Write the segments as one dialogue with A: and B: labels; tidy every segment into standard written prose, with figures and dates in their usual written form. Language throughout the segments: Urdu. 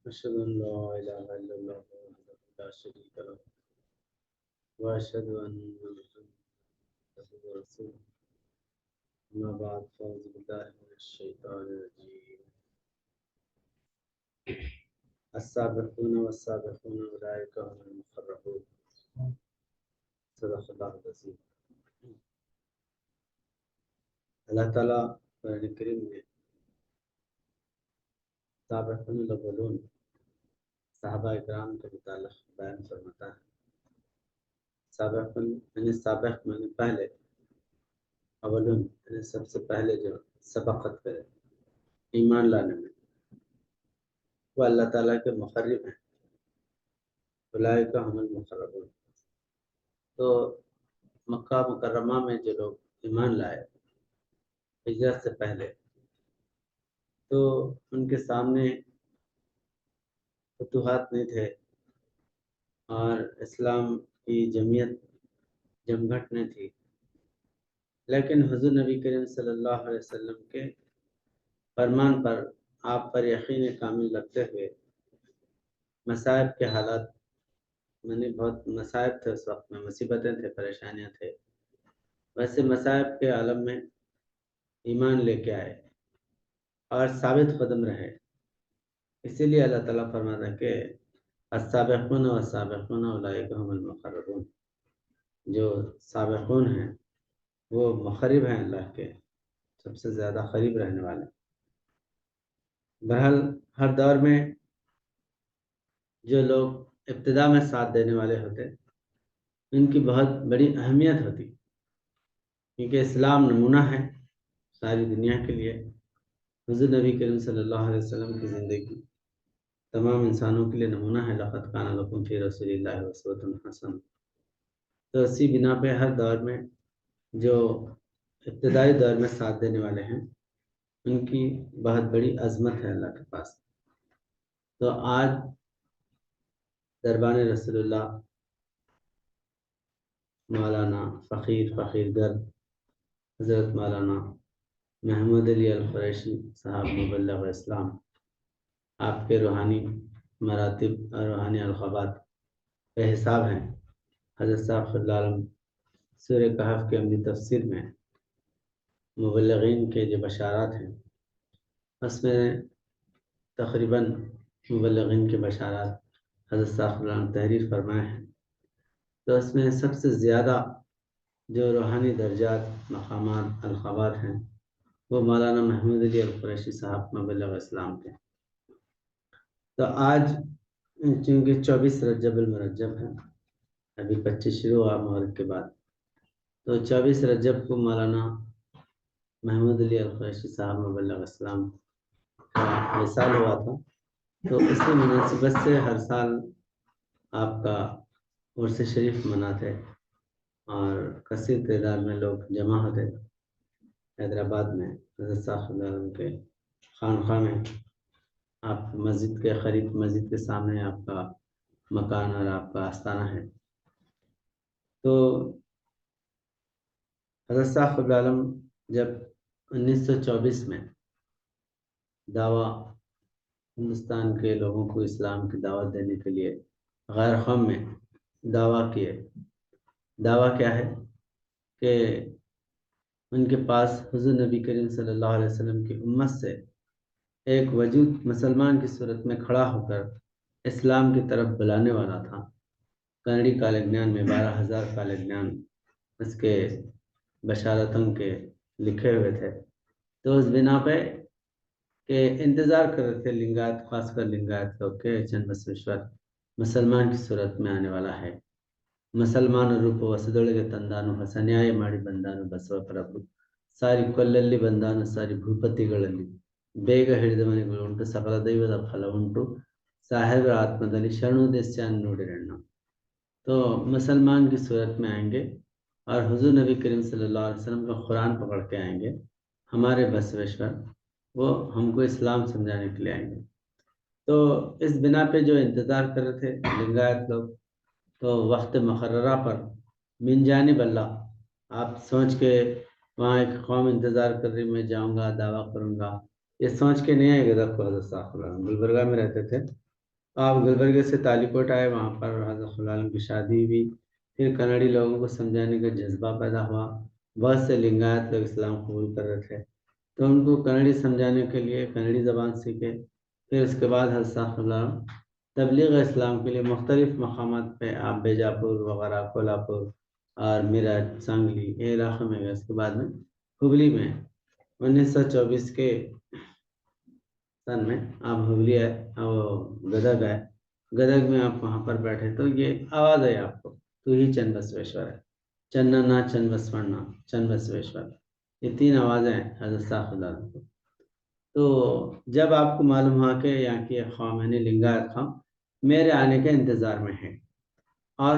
A: أشهد أن لا إله إلا الله وحده لا شريك له وأشهد أن محمدا رسوله أما بعد فأعوذ بالله من الشيطان الرجيم السابقون والسابقون أولئك هم المقربون صدق اللہ العظیم۔ اللہ تعالیٰ قرآن کریم میں سابقون الاولون صحابہ اکرام کے متعلق بیان فرماتا ہے۔ سابقون یعنی سابق یعنی پہلے، اولون یعنی سب سے پہلے جو سبقت کرے ایمان لانے میں، وہ اللہ تعالیٰ کے مقرب ہیں۔ اولئک هم المقربون، تو مکہ مکرمہ میں جو لوگ ایمان لائے ہجرت سے پہلے، تو ان کے سامنے فتوحات نہیں تھے اور اسلام کی جمعیت جمگھٹ نہیں تھی، لیکن حضور نبی کریم صلی اللہ علیہ وسلم کے فرمان پر، آپ پر یقین کامل رکھتے ہوئے مصائب کے حالات، یعنی بہت مصائب تھے اس وقت میں، مصیبتیں تھے، پریشانیاں تھے، ویسے مصائب کے عالم میں ایمان لے کے آئے اور ثابت قدم رہے۔ اسی لیے اللہ تعالیٰ فرماتا ہے کہ السابقون والسابقون اولئک هم المقربون، جو سابقون ہیں وہ مقرب ہیں، اللہ کے سب سے زیادہ قریب رہنے والے۔ بہرحال ہر دور میں جو لوگ ابتدا میں ساتھ دینے والے ہوتے ان کی بہت بڑی اہمیت ہوتی، کیونکہ اسلام نمونہ ہے ساری دنیا کے لیے۔ حضور نبی کریم صلی اللہ علیہ وسلم کی زندگی تمام انسانوں کے لیے نمونہ ہے۔ لقد کان لکم فی رسول اللہ اسوۃ حسنہ۔ تو اسی بنا پہ ہر دور میں جو ابتدائی دور میں ساتھ دینے والے ہیں ان کی بہت بڑی عظمت ہے اللہ کے پاس۔ تو آج دربان رسول اللہ مولانا فقیر گرد حضرت مولانا محمود علی القریشی صاحب مبلغ اسلام، آپ کے روحانی مراتب اور روحانی القابات بے حساب ہیں۔ حضرت صاحب خلی عالم سورہ کہف کے عملی تفسیر میں مبلغین کے جو بشارات ہیں اس میں تقریباً مبلغین کے بشارات حضرت صاحب خلی عالم تحریر فرمائے ہیں، تو اس میں سب سے زیادہ جو روحانی درجات، مقامات، القابات ہیں وہ مولانا محمود علی القریشی صاحب مبلغ اسلام کے۔ تو آج چونکہ 24 رجب المرجب ہے، ابھی 25 شروع ہوا مغرب کے بعد، تو 24 رجب کو مولانا محمود علی القریشی صاحب مبلغ اسلام کا وصال ہوا تھا۔ تو اس کی مناسبت سے ہر سال آپ کا عرس شریف مناتے اور کثیر تعداد میں لوگ جمع ہوتے۔ حیدرآباد میں حضرت صاحب خلی عالم کے خانقاہ میں، آپ مسجد کے قریب، مسجد کے سامنے آپ کا مکان اور آپ کا آستانہ ہے۔ تو حضرت صاحب خلی عالم جب 1924 میں دعویٰ ہندوستان کے لوگوں کو اسلام کی دعوت دینے کے لیے غیر قوم میں دعویٰ کیے، دعویٰ کیا ہے کہ ان کے پاس حضور نبی کریم صلی اللہ علیہ وسلم کی امت سے ایک وجود مسلمان کی صورت میں کھڑا ہو کر اسلام کی طرف بلانے والا تھا۔ کنڑی کالجنان میں 12,000 کالجنان اس کے بشارتوں کے لکھے ہوئے تھے۔ تو اس بنا پہ کہ انتظار کر رہے تھے لنگایت، خاص کر لنگایت لوگ کہ چند بسویشور مسلمان کی صورت میں آنے والا ہے۔ مسلمان ರೂಪ ವಸದೊಳಗೆ ತಂದಾನು ಹೊಸನ್ಯಾಯ ಮಾಡಿ ಬಂದಾನು ಬಸವ ಪ್ರಭು ಸಾರಿ ಕೊಲ್ಲಲ್ಲಿ ಬಂದಾನು ಸಾರಿ ಭೂಪತಿಗಳಲ್ಲಿ ಬೇಗ ಹಿಡಿದವನಿಗಳು ಉಂಟು ಸಕಲ ದೈವದ ಫಲ ಉಂಟು ಸಾಹೇಬರ ಆತ್ಮದಲ್ಲಿ ಶರಣೋದೇಶ್ಯಾನ್ ನೋಡಿರಣ್ಣ۔ تو مسلمان کی صورت میں آئیں گے اور حضور نبی کریم صلی اللہ علیہ وسلم کا قرآن پکڑ کے آئیں گے، ہمارے بسویشور وہ ہم کو اسلام سمجھانے کے لیے آئیں گے۔ تو اس بنا پہ جو انتظار کر رہے تھے لنگایت لوگ، تو وقت مقررہ پر من جانب اللہ، آپ سوچ کے وہاں ایک قوم انتظار کر رہی میں جاؤں گا دعویٰ کروں گا، یہ سوچ کے نہیں آئے گا۔ حضرت صاحب گلبرگہ میں رہتے تھے، آپ گلبرگہ سے تالیکوٹ آئے، وہاں پر حضرت خلیل عالم کی شادی ہوئی، پھر کنڑی لوگوں کو سمجھانے کا جذبہ پیدا ہوا، بہت سے لنگایت لوگ اسلام قبول کر رہے تھے، تو ان کو کنڑی سمجھانے کے لیے کنڑی زبان سیکھے۔ پھر اس کے بعد حضرت خلیل عالم تبلیغ اسلام کے لیے مختلف مقامات پہ، آپ بیجاپور وغیرہ، کولہاپور اور میرٹھ، سانگلی، یہ علاقے میں گئے۔ اس کے بعد میں ہبلی میں 1924 کے سن میں آپ ہبلی ہے، گدگ ہے، گدگ میں آپ وہاں پر بیٹھے تو یہ آواز ہے آپ کو، تو ہی چن بسویشور ہے، چننا چن بسونا چن بسویشور، یہ تین آوازیں ہیں حضرت صاحب خدا کو۔ تو جب آپ کو معلوم ہوا کہ یہاں کی قوم یعنی لنگایت قوم میرے آنے کے انتظار میں ہے، اور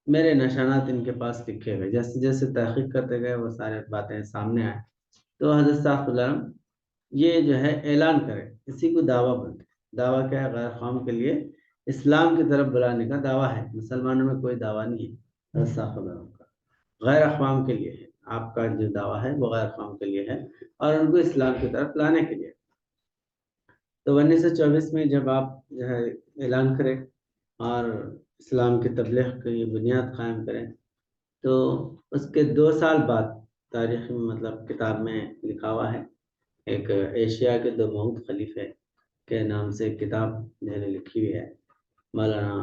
A: میرے نشانات ان کے پاس لکھے ہوئے، جیسے جیسے تحقیق کرتے گئے وہ سارے باتیں سامنے آئے، تو حضرت صاحب اللہ یہ جو ہے اعلان کرے، اسی کو دعویٰ بولتے ہیں۔ دعویٰ کیا ہے؟ غیر قوم کے لیے اسلام کی طرف بلانے کا دعویٰ ہے، مسلمانوں میں کوئی دعویٰ نہیں ہے حضرت صاحب اللہ کا، غیر اقوام کے لیے ہے۔ آپ کا جو دعویٰ ہے وہ غیر قوم کے لیے ہے اور ان کو اسلام کی طرف لانے کے لیے۔ تو 1924 میں جب آپ جو ہے اعلان کریں اور اسلام کی تبلیغ کی بنیاد قائم کریں، تو اس کے 2 سال بعد تاریخ مطلب کتاب میں لکھا ہوا ہے، ایک ایشیا کے 2 مؤد خلیفے کے نام سے ایک کتاب میں نے لکھی ہوئی ہے، مولانا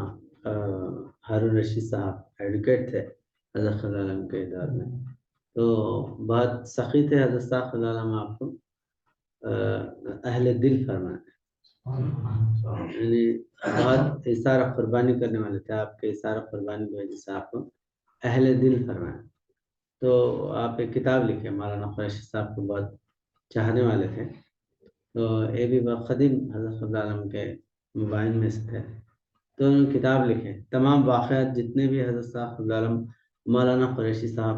A: ہارون رشید صاحب ایڈوکیٹ تھے حضرت خلیل عالم کے دور میں، تو بہت سخی تھے حضرت صاحب خلیل عالم، آپ کو اہل دل فرماتے ہیں، یعنی بہت اثار قربانی کرنے والے تھے، آپ کے اثار قربانی کی وجہ سے آپ کو اہل دل فرمایا۔ تو آپ ایک کتاب لکھے، مولانا قریشی صاحب کو بہت چاہنے والے تھے، تو یہ بھی قدیم حضرت خلیل عالم کے مبائن میں سے تھے، تو انہوں نے کتاب لکھے، تمام واقعات جتنے بھی حضرت صاحب خلیل عالم مولانا قریشی صاحب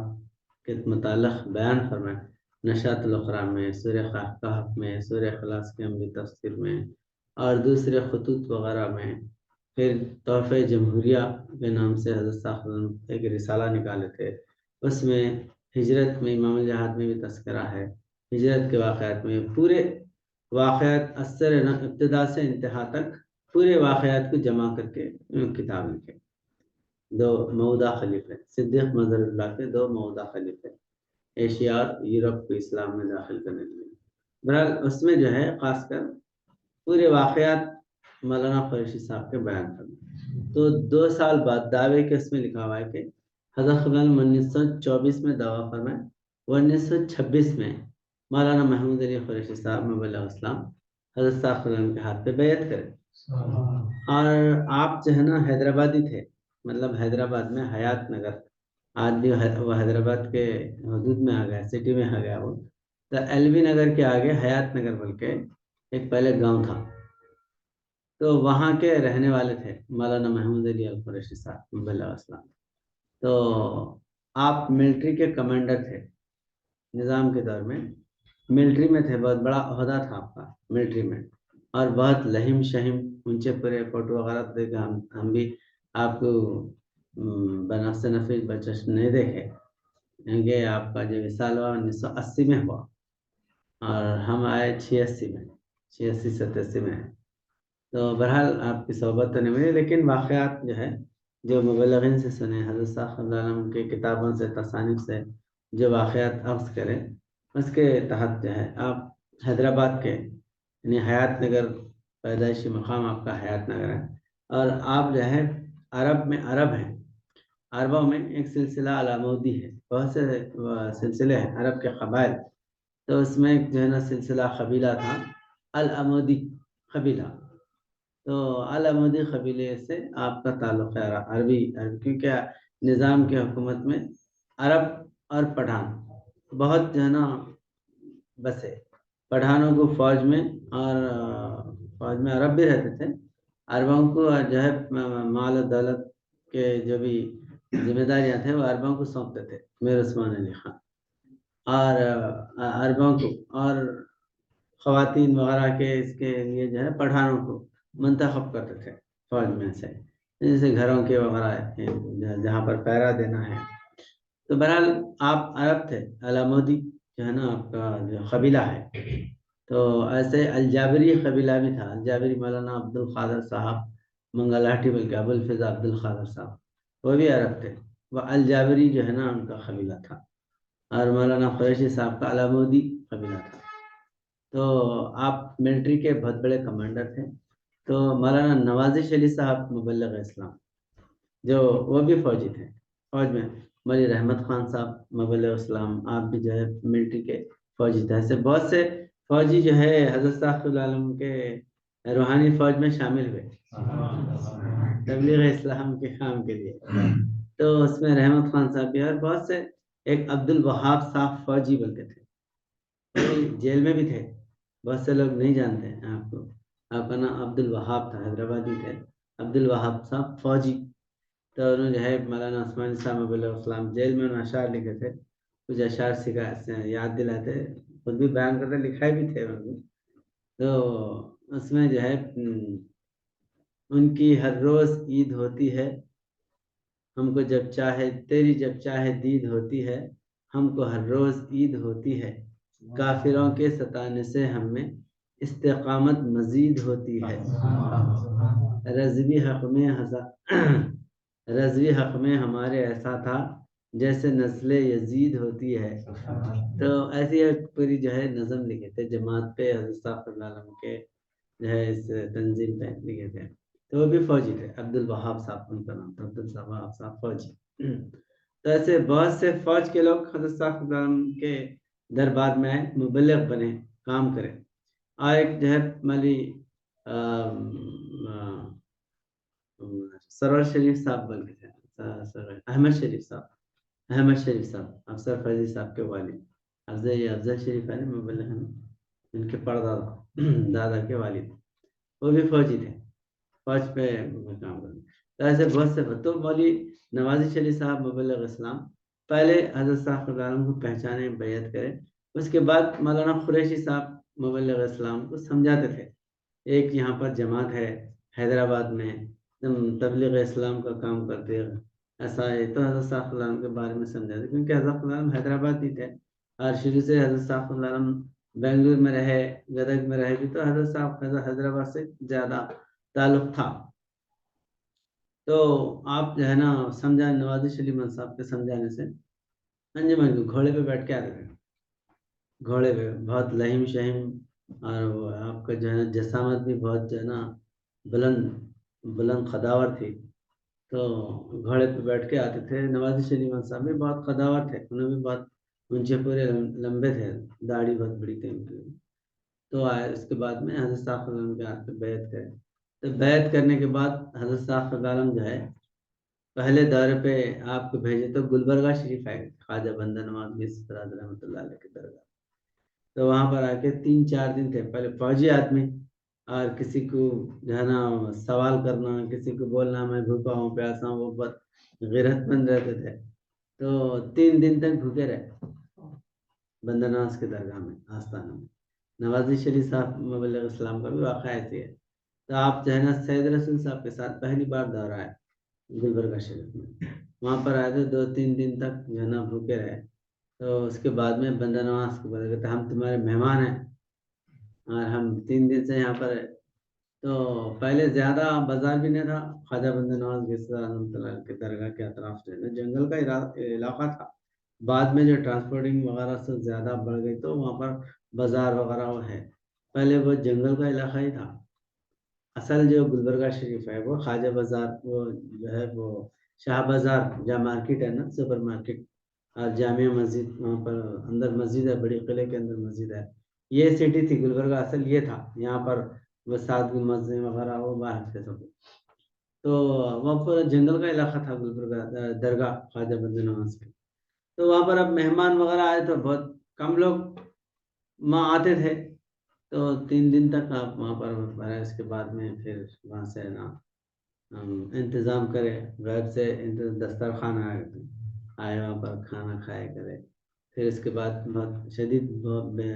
A: کے متعلق بیان فرمائے، نشاط الاقرام میں، سورہ کہف میں، سورہ اخلاص کے عملی تفسیر میں اور دوسرے خطوط وغیرہ میں، پھر تحفہ جمہوریہ کے نام سے حضرت صاحب ایک رسالہ نکالے تھے، اس میں ہجرت میں امام الجہاد میں بھی تذکرہ ہے، ہجرت کے واقعات میں پورے واقعات ابتدا سے انتہا تک پورے واقعات کو جمع کر کے کتاب لکھے۔ 2 مؤدہ خلیفے، صدیق مظہر اللہ کے 2 مؤدہ خلیفے، ایشیا اور یورپ کو اسلام میں داخل کرنے کے لیے۔ بہرحال اس میں جو ہے خاص کر پورے واقعات مولانا قریشی صاحب کے بیان کرنا۔ تو 2 سال بعد دعوے کے اس میں لکھا ہوا ہے کہ حضرت خلیل عالم 1924 میں دعویٰ فرمائے، 1926 میں مولانا محمود علی قریشی صاحب مبلغ اسلام حضرت صاحب خلیل عالم کے ہاتھ پہ بیعت کرے، اور آپ جو ہے نا حیدرآبادی تھے، مطلب حیدرآباد میں حیات نگر، آج بھی وہ حیدرآباد کے حدود میں آ گیا، سٹی میں آ گیا وہ، تو ایل بی نگر کے آگے حیات نگر بول کے ایک پہلے گاؤں تھا، تو وہاں کے رہنے والے تھے مولانا محمود علی القریشی صاحب مبلغ اسلام۔ تو آپ ملٹری کے کمانڈر تھے، نظام کے دور میں ملٹری میں تھے، بہت بڑا عہدہ تھا آپ کا ملٹری میں، اور بہت لہم شہم اونچے پورے فوٹو وغیرہ دیکھے، ہم بھی آپ کو بنفس نفیس بچش نہیں دیکھے، کیونکہ آپ کا جو وصال ہوا 1980 میں ہوا، اور ہم آئے 86 میں، 86-87 میں، تو بہرحال آپ کی صحبت تو نہیں ملی، لیکن واقعات جو ہے جو مبلغین سے سنے، حضرت صاحب خلیل عالم کی کتابوں سے، تصانیف سے جو واقعات اخذ کریں، اس کے تحت جو ہے آپ حیدرآباد کے یعنی حیات نگر پیدائشی مقام آپ کا حیات نگر ہے، اور آپ جو ہے عرب میں عرب ہیں، عربوں میں ایک سلسلہ علامودی ہے، بہت سے سلسلے ہیں عرب کے قبائل، تو اس میں جو ہے نا سلسلہ قبیلہ تھا العمودی قبیلہ، تو العمودی قبیلے سے آپ کا تعلق ہے عربی، کیونکہ نظام کی حکومت میں عرب اور پٹھان بہت جو ہے نا بسے، پٹھانوں کو فوج میں، اور فوج میں عرب بھی رہتے تھے، عربوں کو جو ہے مال و دولت کے جو بھی ذمہ داریاں تھے وہ عربوں کو سونپتے تھے، میر عثمان علی خان، اور عربوں کو اور خواتین وغیرہ کے اس کے لیے جو ہے پٹھانوں کو منتخب کرتے تھے فوج میں سے، جیسے گھروں کے وغیرہ جہاں پر پہرا دینا ہے۔ تو بہرحال آپ عرب تھے، علامودی جو ہے نا آپ کا جو قبیلہ ہے، تو ایسے الجابری قبیلہ بھی تھا، الجابری مولانا عبد القادر صاحب منگلاٹھی، بلکہ ابو الفضل عبد القادر صاحب، وہ بھی عرب تھے، وہ الجابری جو ہے نا ان کا قبیلہ تھا، اور مولانا قریشی صاحب کا علامودی قبیلہ تھا۔ تو آپ ملٹری کے بہت بڑے کمانڈر تھے۔ تو مولانا نوازش علی صاحب مبلغ اسلام، جو وہ بھی فوجی تھے، فوج میں مولی رحمت خان صاحب مبلغ اسلام، آپ بھی جو ہے ملٹری کے فوجی تھے۔ ایسے بہت سے فوجی جو ہے حضرت صاحب العالم کے روحانی فوج میں شامل ہوئے تبلیغ اسلام کے کام کے لیے۔ تو اس میں رحمت خان صاحب بھی، اور بہت سے، ایک عبد الوہاب صاحب فوجی بلکہ تھے، جیل میں بھی تھے، بہت سے لوگ نہیں جانتے ہیں آپ کو، آپ کا نام عبد الوہاب تھا، حیدرآبادی تھے عبد الوہاب صاحب فوجی۔ تو انہوں جو ہے مولانا عثمانی صاحب علیہ السلام جیل میں انہوں اشعار لکھے تھے، کچھ اشعار یاد دلاتے، خود بھی بیان کرتے، لکھائے بھی تھے انہوں نے۔ تو اس میں جو ہے ان کی ہر روز عید ہوتی ہے، ہم کو جب چاہے تیری جب چاہے دید ہوتی ہے، ہم کو ہر روز عید ہوتی ہے، کافروں کے ستانے سے ہم میں استقامت مزید ہوتی ہے، رضوی حق میں ہمارے ایسا تھا جیسے نسل یزید ہوتی ہے۔ تو ایسی ایک پوری جو ہے نظم لکھے تھے جماعت پہ، حضرت صاحب العالم کے جو ہے اس تنظیم پہ لکھے تھے۔ تو وہ بھی فوجی تھے، عبد الوہاب صاحب ان کا نام تھا، عبد الوہاب صاحب فوجی۔ تو ایسے بہت سے فوج کے لوگ حضرت صاحب العالم کے دربار میں مبلغ بنے، کام کرے۔ اور ایک جو ہے مالی سرور شریف صاحب بن گئے تھے، احمد شریف صاحب افسر فیضی صاحب کے والد، افضل شریف ہے نا مبلغ ہیں، ان کے پردادا دادا کے والد، وہ بھی فوجی تھے، فوج پہ کام کرتے۔ تو ایسے بہت سے، تو مولوی نوازش علی صاحب مبلغ اسلام پہلے حضرت صاحب العالم کو پہچانے، بیعت کرے، اس کے بعد مولانا قریشی صاحب مبلغ اسلام کو سمجھاتے تھے، ایک یہاں پر جماعت ہے حیدرآباد میں، تبلیغ اسلام کا کام کرتے ہیں، ایسا ہے۔ تو حضرت صاحب العالم کے بارے میں سمجھاتے، کیونکہ حضرت العالم حیدرآباد ہی تھے، اور شروع سے حضرت صاحب العالم بنگلور میں رہے، گدگ میں رہے بھی، تو حضرت صاحب حیدرآباد سے زیادہ تعلق تھا۔ تو آپ جو ہے نا سمجھا، نوازش علی صاحب کے سمجھانے سے انجمن کو گھوڑے پہ بیٹھ کے آتے تھے، گھوڑے پہ بہت لہیم شہیم، اور وہ آپ کا جو ہے نا جسامت بھی بہت جو ہے نا بلند قداور تھی۔ تو گھوڑے پہ بیٹھ کے آتے تھے۔ نوازش علی صاحب بھی بہت قداور تھے، انہوں بھی بہت اونچے پورے لمبے تھے، داڑھی بہت بڑی تھی ان کی۔ تو آئے، اس کے بعد میں حضرت صاحب العالم کے ہاتھ پہ بیعت کرے۔ تو بیعت کرنے کے بعد حضرت صاحب العالم جو ہے پہلے دورے پہ آپ کو بھیجے تو گلبرگہ شریف آئے، خواجہ بندہ نواز برادر رحمۃ اللہ علیہ کے درگاہ۔ تو وہاں پر آ کے 3-4 دن تھے، پہلے فوجی آدمی، اور کسی کو جو ہے نا سوال کرنا، کسی کو بولنا میں بھوکا ہوں پیاسا ہوں، وہ بہت غیرت مند رہتے تھے۔ تو 3 دن تک بھوکے رہے بندہ نواز کے درگاہ میں، آستانہ میں۔ نوازش شریف صاحب مبلغ اسلام کا بھی واقعہ ایسی ہے۔ تو آپ جو ہے نا سید رسول صاحب کے ساتھ پہلی بار دورہ ہے گلبرگہ شریف میں، وہاں پر آئے تھے، 2-3 دن تک جو ہے نا بھوکے رہے۔ تو اس کے بعد میں بندہ نواز کو بولا کہ ہم تمہارے مہمان ہیں، اور ہم 3 دن سے یہاں پر ہے۔ تو پہلے زیادہ بازار بھی نہیں تھا، خواجہ بندہ نواز رحمۃ اللہ کے درگاہ کے اطراف جو ہے نا جنگل کا علاقہ تھا۔ بعد میں جو ٹرانسپورٹنگ وغیرہ سے زیادہ بڑھ گئی تو وہاں پر بازار وغیرہ وہ ہے، پہلے وہ جنگل کا علاقہ ہی تھا۔ اصل جو گلبرگہ شریف ہے وہ خواجہ بازار، وہ جو ہے وہ شاہ بازار جہاں مارکیٹ ہے نا، سپر مارکیٹ، اور جامع مسجد، وہاں پر اندر مسجد ہے، بڑی قلعے کے اندر مسجد ہے، یہ سٹی تھی گلبرگہ، اصل یہ تھا، یہاں پر وہ سادگی مسجد وغیرہ وہ باہر تھے سب۔ تو وہاں پر جنگل کا علاقہ تھا گلبرگہ درگاہ خواجہ بندہ نواز کی۔ تو وہاں پر اب مہمان وغیرہ آئے تو بہت کم لوگ وہاں آتے تھے۔ تو 3 دن تک آپ وہاں پر رہے، اس کے بعد میں پھر وہاں سے نا انتظام کرے، غیب سے دسترخوان آئے، وہاں پر کھانا کھائے کرے۔ پھر اس کے بعد بہت شدید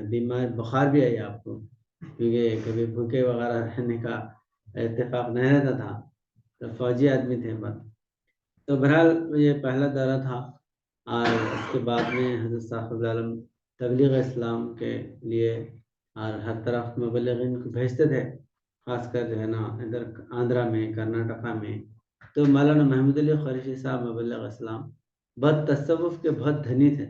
A: بیمار بخار بھی آئی آپ کو، کیونکہ کبھی بھوکے وغیرہ رہنے کا اتفاق نہیں رہتا تھا، تو فوجی آدمی تھے بس۔ تو بہرحال یہ پہلا دورہ تھا، اور اس کے بعد میں حضرت صاحب العالم تبلیغ اسلام کے لیے اور ہر طرف مبلغین کو بھیجتے تھے، خاص کر جو ہے نا ادھر آندھرا میں، کرناٹکا میں۔ تو مولانا محمود علی قریشی صاحب مبلغ اسلام بہت تصوف کے بہت دھنی تھے،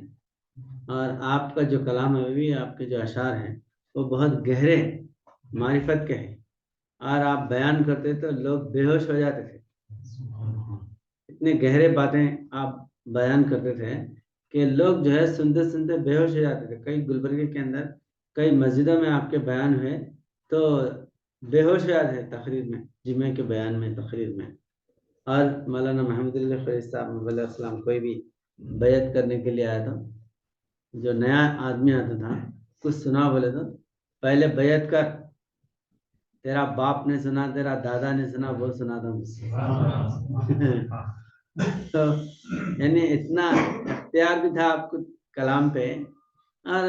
A: اور آپ کا جو کلام ہے بھی، آپ کے جو اشعار ہیں وہ بہت گہرے معرفت کے ہیں، اور آپ بیان کرتے تو لوگ بے ہوش ہو جاتے تھے، اتنے گہرے باتیں آپ بیان کرتے تھے کہ لوگ جو ہے سنتے سنتے بے ہوش ہو جاتے تھے۔ کئی گلبرگے کے اندر کئی مسجدوں میں آپ کے بیان ہوئے تو بے ہوش ہو جاتے تھے تقریر میں، جمعے کے بیان میں، تقریر میں۔ اور مولانا محمد اللہ قریشی صاحب مبلغ اسلام کوئی بھی بیعت کرنے کے لیے آیا تھا، جو نیا آدمی آتا تھا کچھ سنا بولے تو پہلے بیعت کر، تیرا باپ نے سنا، تیرا دادا نے سنا، وہ سنا تھا مجھ سے۔ تو یعنی اتنا اختیار بھی تھا آپ کو کلام پہ، اور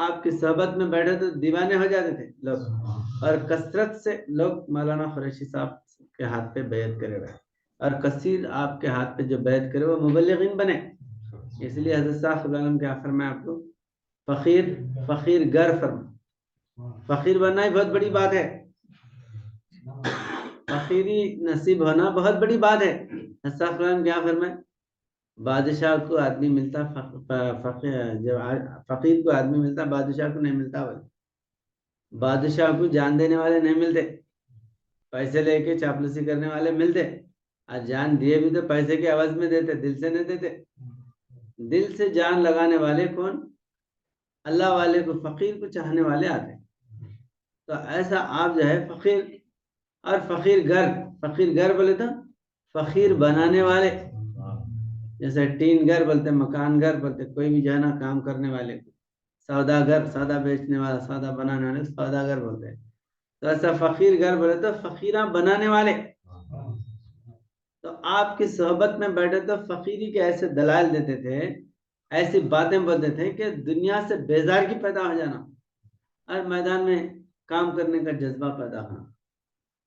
A: آپ کی صحبت میں بیٹھے تو دیوانے ہو جاتے تھے لوگ، اور کثرت سے لوگ مولانا قریشی صاحب کے ہاتھ پہ بیعت کرے ہوئے، اور کثیر آپ کے ہاتھ پہ جو بیعت کرے وہ مبلغین بنے۔ اس لیے حضرت صاحب صلی اللہ علیہ وسلم کیا فرمایا آپ کو، فقیر گر فرما، فقیر بننا ہی بہت بڑی بات ہے، فقیری نصیب ہونا بہت بڑی بات ہے۔ حضرت صاحب صلی اللہ علیہ وسلم کیا فرمائے، بادشاہ کو آدمی ملتا، جب فقیر کو آدمی ملتا، بادشاہ کو نہیں ملتا۔ بادشاہ کو جان دینے والے نہیں ملتے، پیسے لے کے چاپلوسی کرنے والے ملتے، اور جان دیے بھی تو پیسے کے عوض میں دیتے، دل سے نہیں دیتے۔ دل سے جان لگانے والے کون، اللہ والے کو، فقیر کو چاہنے والے آتے۔ تو ایسا آپ جو ہے فقیر، اور فقیر گھر بولے تو فقیر بنانے والے، جیسے ٹین گھر بولتے، مکان گھر بولتے، کوئی بھی جو ہے نا کام کرنے والے کو، سوداگر، سودا بیچنے والا، سودا بنانے والے سوداگر بولتے ہیں۔ تو ایسا فقیر گھر بولے تو فقیراں بنانے والے۔ تو آپ کی صحبت میں بیٹھے تو فقیری کے ایسے دلائل دیتے تھے، ایسی باتیں بولتے تھے کہ دنیا سے بیزارگی پیدا ہو جانا، اور میدان میں کام کرنے کا جذبہ پیدا ہونا۔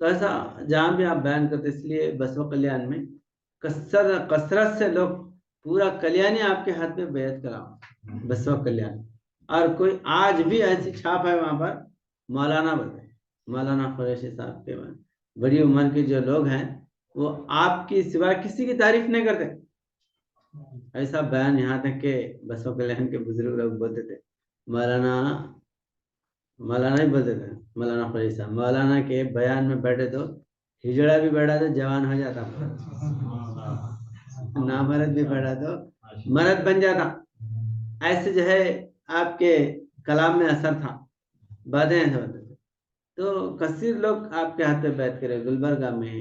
A: تو ایسا جہاں بھی آپ بیان کرتے، اس لیے بسوا کلیان میں کثرت سے لوگ، پورا کلیانی آپ کے ہاتھ میں بیعت کراؤ، بسوا کلیان۔ اور کوئی آج بھی ایسی چھاپ ہے وہاں پر، مولانا بولتے ہیں، مولانا قریشی صاحب کے بڑی عمر کے جو لوگ ہیں وہ آپ کی سوا کسی کی تعریف نہیں کرتے۔ ایسا بیان یہاں تک کہ بسوا کلیان کے بزرگ لوگ بولتے تھے، مولانا ہی بولتے تھے، مولانا قریشی صاحب مولانا کے بیان میں بیٹھے تو ہجڑا بھی بیٹھا تو جوان ہو جاتا، نامرد بھی بیٹھا تو مرد بن جاتا۔ ایسے جو ہے آپ کے کلام میں اثر تھا، باتیں ایسے ہوتے تھے۔ تو کثیر لوگ آپ کے ہاتھ پہ بیعت کرے، گلبرگہ میں،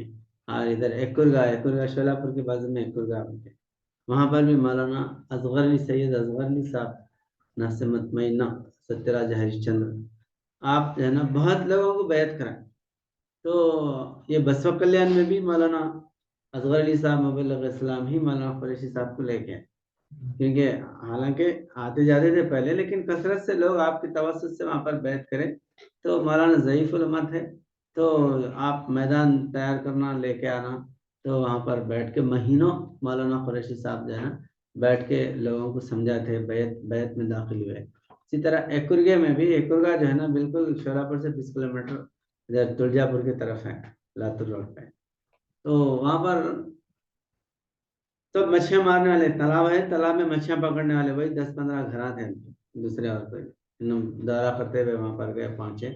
A: اور ادھر ایکورگا شولاپور کے بازو میں ایکورگا، وہاں پر بھی مولانا اصغر علی، سید اصغر علی صاحب، ناصر مطمئنہ، ستیراج ہریش چندر، آپ جو ہے نا بہت لوگوں کو بیعت کرائیں۔ تو یہ بسوا کلیان میں بھی مولانا اصغر علی صاحب مبلغ اسلام ہی مولانا قریشی صاحب کو لے کے، کیونکہ حالانکہ آتے جاتے تھے پہلے، لیکن کثرت سے لوگ آپ کی توسط سے وہاں پر بیعت کرے تو مولانا ضعیف الامت ہے، تو آپ میدان تیار کرنا، لے کے آنا، تو وہاں پر بیٹھ کے مہینوں مولانا قریشی صاحب جو ہے نا بیٹھ کے لوگوں کو سمجھاتے، بیعت میں داخل ہوئے۔ اسی طرح ایکورگے میں بھی، ایکورگا جو ہے نا بالکل شولاپور سے 20 کلومیٹر ادھر تلجا پور کی طرف ہے، لاتور روڈ پہ۔ تو وہاں پر تو مچھیاں مارنے والے تالاب ہے، تالاب میں مچھیاں پکڑنے والے وہی 10-15 گھرات ہیں، دوسرے اور کوئی دورہ کرتے ہوئے وہاں پر گئے، پہنچے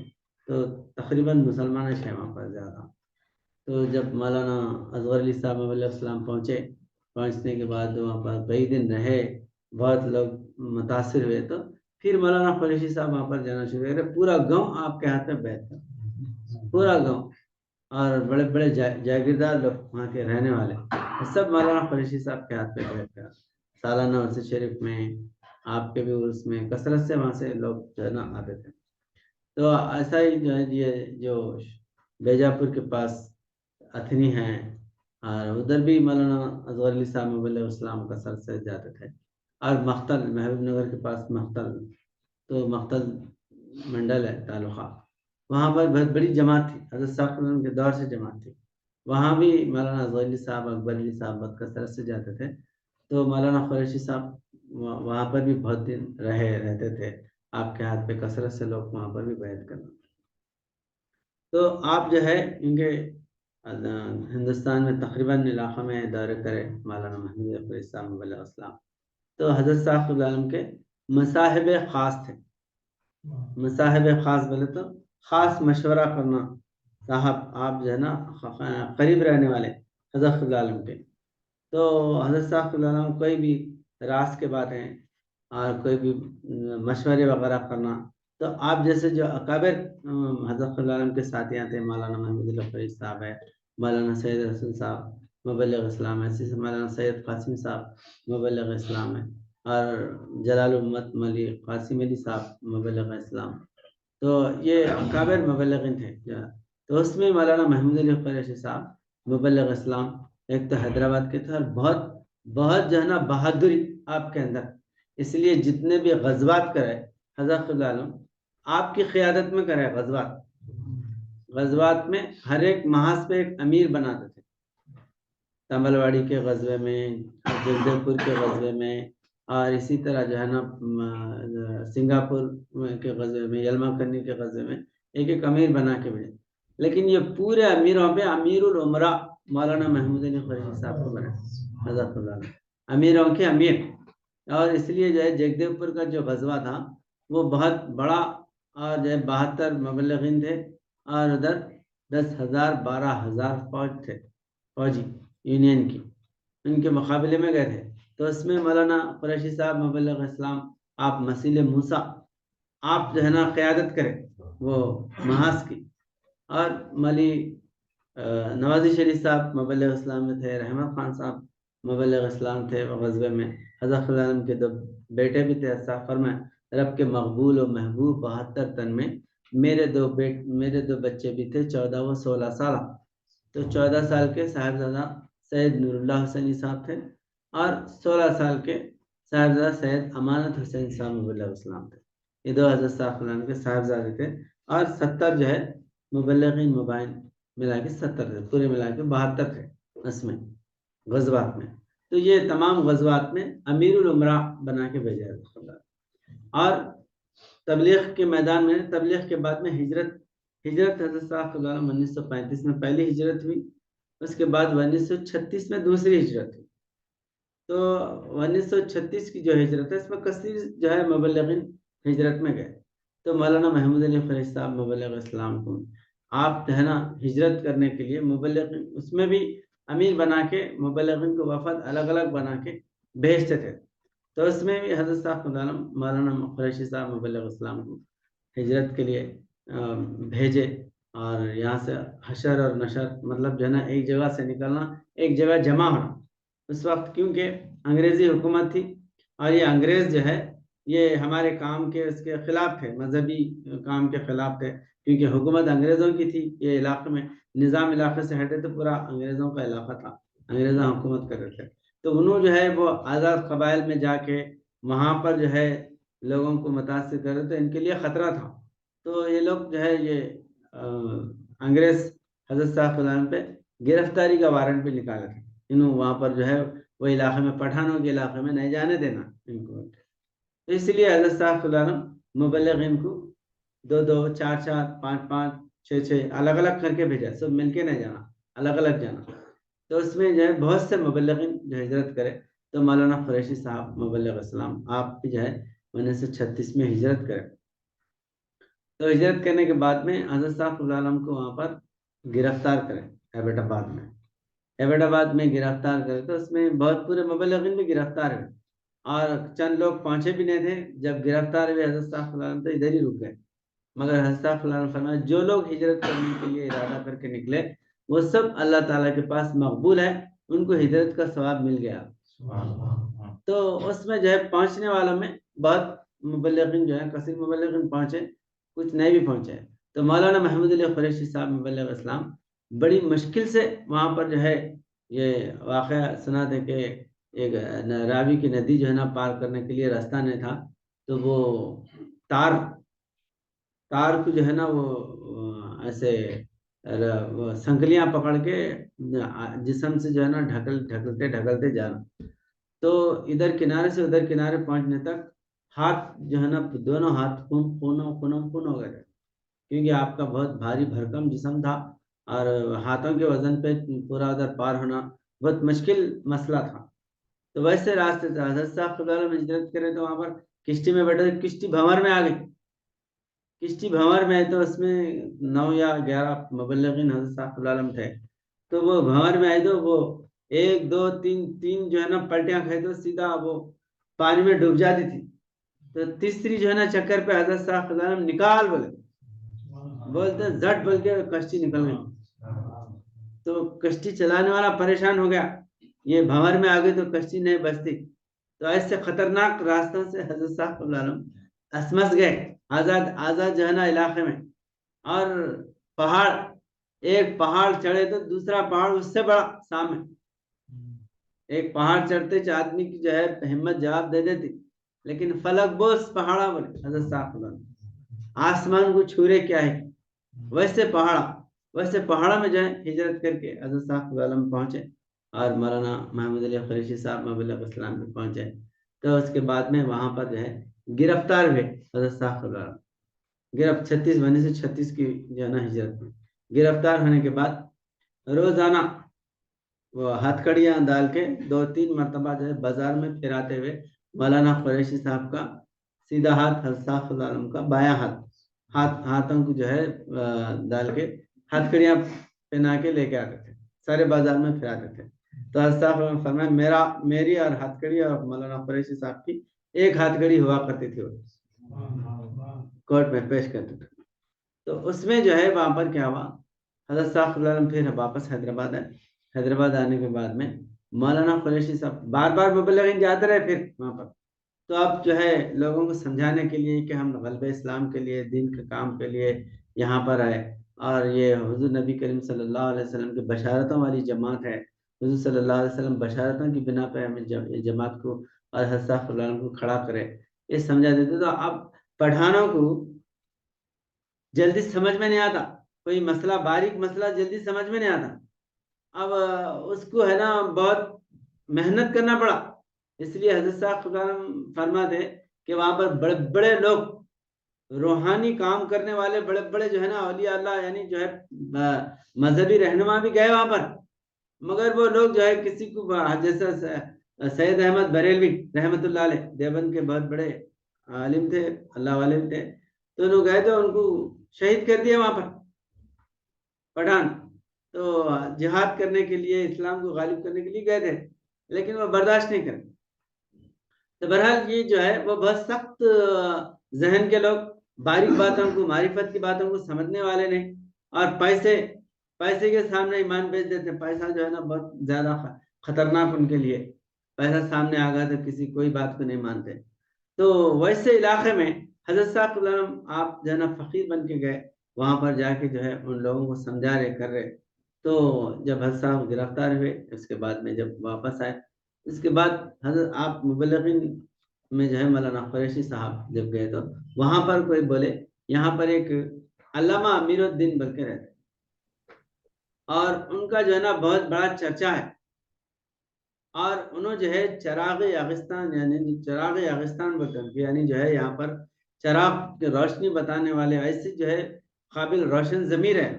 A: تو تقریباً مسلمان ہیں وہاں پر زیادہ۔ تو جب مولانا اصغر علی صاحب علیہ السلام پہنچنے کے بعد وہاں پر کئی دن رہے، بہت لوگ متاثر ہوئے، تو پھر مولانا قریشی صاحب وہاں پر جانا شروع کرے، پورا گاؤں آپ کے ہاتھ میں بیٹھ کر، پورا گاؤں، اور بڑے بڑے جاگیردار لوگ وہاں کے رہنے والے سب مولانا قریشی صاحب کے ہاتھ پہ بیٹھ کر سالانہ عرص شریف میں، آپ کے بھی عرس میں کثرت سے وہاں سے لوگ جو ہے نا آتے تھے۔ تو ایسا ہی جو ہے یہ جو بیجاپور کے پاس اتھنی ہیں، اور ادھر بھی مولانا اصغر علی صاحب مبلغ اسلام کثرت سے جاتے تھے۔ اور مختل، محبوب نگر کے پاس مختل، تو مختل منڈل ہے تعلقہ، وہاں پر بہت بڑی جماعت تھی، حضرت صاحب کے دور سے جماعت تھی، وہاں بھی مولانا اصغر علی صاحب، اکبر علی صاحب بہت کثرت سے جاتے تھے۔ تو مولانا قریشی صاحب وہاں پر بھی بہت دن رہتے تھے، آپ کے ہاتھ پہ کثرت سے لوگ وہاں پر بھی بیعت کرنا. تو آپ جو ہے ان کے ہندوستان میں تقریباً علاقہ میں دورے کرے مولانا محمود ظفر صاحب مبلغ اسلام. تو حضرت صاحب علیہ وسلم کے مصاحب خاص تھے. مصاحب خاص بولے تو خاص مشورہ کرنا. صاحب آپ جو ہے نا قریب رہنے والے حضرت علیہ وسلم کے. تو حضرت صاحب علیہ وسلم کوئی بھی راز کے باتیں اور کوئی بھی مشورے وغیرہ کرنا، تو آپ جیسے جو اکابر حضرت علیہ وسلم کے ساتھیاں تھے، مولانا محمود الفرید صاحب ہے، مولانا سید رسول صاحب مبلغ اسلام ہے، اسی سے مولانا سید قاسم صاحب مبلغ اسلام ہے، اور جلال امت ملی قاسم علی صاحب مبلغ اسلام. تو یہ اکابر مبلغین تھے. تو اس میں مولانا محمود علی قریشی صاحب مبلغ اسلام ایک تو حیدرآباد کے تھے، اور بہت بہت جو ہے نا بہادری آپ کے اندر. اس لیے جتنے بھی غزوات کرے حضرت علیہ وسلم آپ کی قیادت میں کرے. غزوات میں ہر ایک محاذ پہ ایک امیر بناتے تھے. تمل واڑی کے غزوے میں، جگدیو پور کے غزوے میں، اور اسی طرح جو ہے نا سنگاپور کے غزوے میں، یلما کنی کے غزوے میں ایک ایک امیر بنا کے بھیجے. لیکن یہ پورے امیروں پہ امیر العمرا مولانا محمود علی قریشی صاحب کو بنا حضرت اللہ امیروں کے امیر. اور اس لیے جو ہے جگدیو پور کا جو غزوہ تھا وہ بہت بڑا، اور جو ہے 72 مبلغین تھے، اور ادھر 10,000 12,000 فوج تھے، فوجی یونین کی، ان کے مقابلے میں گئے تھے. تو اس میں مولانا قریشی صاحب مبلغ اسلام آپ مسیل موسیٰ آپ جو ہے نا قیادت کرے وہ محاذ کی. اور ملی نوازی شریف صاحب مبلغ اسلام میں تھے، رحمت خان صاحب مبلغ اسلام تھے غزوے میں. حضرت علیہ وسلم کے 2 بیٹے بھی تھے. صاحب فرمائے رب کے مقبول و محبوب 72 تن میں میرے 2 بچے بھی تھے، 14 و 16 سال. تو 14 سال کے صاحبزادہ سید نور اللہ حسینی صاحب تھے، اور 16 سال کے صاحبزادہ سید امانت حسین صاحب مبلغ اسلام تھے. یہ 2 حضرت صاحب علیہ کے صاحبزادے تھے. اور 70 جو ہے مبلغین مبائن ملا کے 70 تھے، پورے ملا کے 72 تھے اس میں غزوات میں. تو یہ تمام غزوات میں امیر العمرا بنا کے بھیجا ہے. اور تبلیغ کے میدان میں، تبلیغ کے بعد میں ہجرت حضرت صاحب علیہ 1935 میں پہلی ہجرت ہوئی. اس کے بعد 1936 میں دوسری ہجرت ہوئی. تو 1936 کی جو ہجرت ہے اس میں کثیر جو ہے مبلغین ہجرت میں گئے. تو مولانا محمود علی قریشی صاحب مبلغ اسلام کو آپ جو ہے نا ہجرت کرنے کے لیے مبلغین اس میں بھی امیر بنا کے مبلغین کو وفد الگ الگ بنا کے بھیجتے تھے. تو اس میں بھی حضرت صاحب مولانا قریشی صاحب مبلغ اسلام کو ہجرت کے لیے بھیجے. اور یہاں سے حشر اور نشر مطلب جو ہے نا ایک جگہ سے نکلنا، ایک جگہ جمع ہونا. اس وقت کیونکہ انگریزی حکومت تھی، اور یہ انگریز جو ہے یہ ہمارے کام کے اس کے خلاف تھے، مذہبی کام کے خلاف تھے، کیونکہ حکومت انگریزوں کی تھی. یہ علاقے میں نظام علاقے سے ہٹے تو پورا انگریزوں کا علاقہ تھا، انگریزاں حکومت کر رہے تھے. تو انہوں جو ہے وہ آزاد قبائل میں جا کے وہاں پر جو ہے لوگوں کو متاثر کر رہے تھے، ان کے لیے خطرہ تھا. تو یہ لوگ جو ہے یہ انگریز حضرت صاحب علیہ پہ گرفتاری کا وارنٹ بھی نکالے تھے. انہوں وہاں پر جو ہے وہ علاقے میں پٹھانوں کے علاقے میں نہیں جانے دینا ان کو. تو اس لیے حضرت صاحب علیہ مبلغین کو 2-2 4-4 5-5 6-6 الگ الگ کر کے بھیجا، سب مل کے نہیں جانا، الگ الگ جانا. تو اس میں جو ہے بہت سے مبلغین جو ہجرت کرے. تو مولانا قریشی صاحب مبلغ اسلام آپ بھی جو ہے 1936 میں ہجرت کرے. تو ہجرت کرنے کے بعد میں حضرت صاحب علیہ کو وہاں پر گرفتار کرے ایبٹ آباد میں. ایبٹ آباد میں گرفتار کرے تو اس میں بہت پورے مبلغین بھی گرفتار ہوئے، اور چند لوگ پہنچے بھی نہیں تھے. جب گرفتار ہوئے حضرت صاحب علیہ تو ادھر ہی رک گئے. مگر حضرت صاحب علیہ فرمایا جو لوگ ہجرت کرنے کے لیے ارادہ کر کے نکلے وہ سب اللہ تعالیٰ کے پاس مقبول ہے، ان کو ہجرت کا ثواب مل گیا. تو اس میں جو ہے پہنچنے والوں میں بہت مبلغین جو ہے کثیر مبلغین پہنچے، کچھ نہیں بھی پہنچے. تو مولانا محمود علی قریشی صاحب مبلغ اسلام بڑی مشکل سے وہاں پر جو ہے یہ واقعہ سنا تھے کہ ایک راوی کی ندی جو ہے نا پار کرنے کے لیے راستہ نہیں تھا. تو وہ تار کو جو ہے نا وہ ایسے سنکلیاں پکڑ کے جسم سے جو ہے نا ڈھکلتے جانا. تو ادھر کنارے سے ادھر کنارے پہنچنے تک ہاتھ جو ہے نا دونوں ہاتھ خون ہو گئے تھے، کیونکہ آپ کا بہت بھاری بھرکم جسم تھا اور ہاتھوں کے وزن پہ پورا ادھر پار ہونا بہت مشکل مسئلہ تھا۔ تو ویسے راستے سے حضرت صاحب خدا عالم ہجرت کرے تو وہاں پر کشتی میں بیٹھے، کشتی بھنور میں آ گئی، کشتی بھنور میں تو اس میں 9 یا 11 مبلغین حضرت صاحب خدا عالم تھے، تو وہ بھنور میں آئے تو وہ 1 2 3 جو ہے نا پلٹیاں کھائے تو سیدھا وہ پانی میں ڈوب جاتی تھی، تو تیسری جو ہے نا چکر پہ حضرت صاحب خدا عالم نکال بولتے زٹ بول کے کشتی نکل گئی، تو کشتی چلانے والا پریشان ہو گیا، یہ بھنور میں آ گئی تو کشتی نہیں بچتی، تو ایسے خطرناک راستوں سے حضرت صاحب خدا عالم اسمس گئے آزاد جو ہے نا علاقے میں، اور پہاڑ ایک پہاڑ چڑھے تو دوسرا پہاڑ اس سے بڑا سامنے، ایک پہاڑ چڑھتے آدمی کی جو ہے ہمت جواب دے دیتی، لیکن فلک بوس پہاڑا بولے حضرت صاحب خدا عالم آسمان کو چھورے کیا ہے، ویسے پہاڑا میں جو ہے ہجرت کر کے حضرت صاحب خدا عالم پہنچے اور مولانا محمود علی قریشی صاحب مبلغ اسلام پہ پہنچے، تو اس کے بعد میں وہاں پر جو ہے گرفتار ہوئے حضرت صاحب خدا عالم، 36 بنی سے 36 کی جو ہے نا ہجرت میں گرفتار ہونے کے بعد روزانہ وہ ہتھ کڑیاں ڈال کے 2-3 مرتبہ جو ہے بازار میں پھراتے ہوئے مولانا قریشی صاحب کا سیدھا ہاتھ حضرت صاحب خدا عالم کا بایاں ہاتھوں کو جو ہے ڈال کے ہتھ کڑیاں پہنا کے لے کے آتے تھے، سارے بازار میں پھراتے تھے، تو حضرت صاحب فرمایا میری اور ہتھ کڑی اور مولانا قریشی صاحب کی ایک ہاتھ کڑی ہوا کرتی تھی، کورٹ میں پیش کرتے تھے، تو اس میں جو ہے وہاں پر کیا ہوا، حضرت صاحب خدا عالم پھر واپس حیدرآباد آئے، حیدرآباد آنے کے بعد میں مولانا قریشی صاحب بار بار مبلغین جاتے رہے پھر وہاں پر، تو اب جو ہے لوگوں کو سمجھانے کے لیے کہ ہم غلبہ اسلام کے لیے دین کے کام کے لیے یہاں پر آئے، اور یہ حضور نبی کریم صلی اللہ علیہ وسلم کی بشارتوں والی جماعت ہے، حضور صلی اللہ علیہ وسلم بشارتوں کی بنا پہ ہمیں جماعت کو اور حضرت صاحب خدا عالم کو کھڑا کرے، یہ سمجھا دیتے، تو اب پٹھانوں کو جلدی سمجھ میں نہیں آتا، کوئی مسئلہ باریک مسئلہ جلدی سمجھ میں نہیں آتا، اب اس کو ہے نا بہت محنت کرنا پڑا، اس لیے حضرت صاحب خدا فرماتے کہ وہاں پر بڑے بڑے لوگ روحانی کام کرنے والے بڑے بڑے جو ہے نا اولیاء اللہ یعنی جو ہے مذہبی رہنما بھی گئے وہاں پر، مگر وہ لوگ جو ہے کسی کو جیسا سید احمد بریلوی رحمت اللہ علیہ دیوبند کے بہت بڑے عالم تھے، اللہ والے تھے، تو لوگ گئے تو ان کو شہید کر دیا وہاں پر پٹھان، تو جہاد کرنے کے لیے اسلام کو غالب کرنے کے لیے گئے تھے، لیکن وہ برداشت نہیں کرے، تو بہرحال یہ جو ہے وہ بہت سخت ذہن کے لوگ، باریک باتوں کو معرفت کی باتوں کو سمجھنے والے نہیں، اور پیسے کے سامنے ایمان بیچ دیتے، پیسہ جو ہے نا بہت زیادہ خطرناک ان کے لیے، پیسہ سامنے آ گیا تو کسی کوئی بات کو نہیں مانتے، تو ویسے علاقے میں حضرت صاحب آپ جو ہے نا فقیر بن کے گئے، وہاں پر جا کے جو ہے ان لوگوں کو سمجھا رہے کر رہے، تو جب حضرت صاحب گرفتار ہوئے اس کے بعد میں جب واپس آئے، اس کے بعد حضرت آپ مبلغین میں جو ہے مولانا قریشی صاحب جب گئے تو وہاں پر کوئی بولے یہاں پر ایک علامہ امیر الدین بلکہ رہتے، اور ان کا جو ہے نا بہت بڑا چرچا ہے، اور انہوں جو ہے چراغ یاغستان بولتے ہیں، یعنی جو ہے یہاں پر چراغ کی روشنی بتانے والے ایسے جو ہے قابل روشن ضمیر ہے،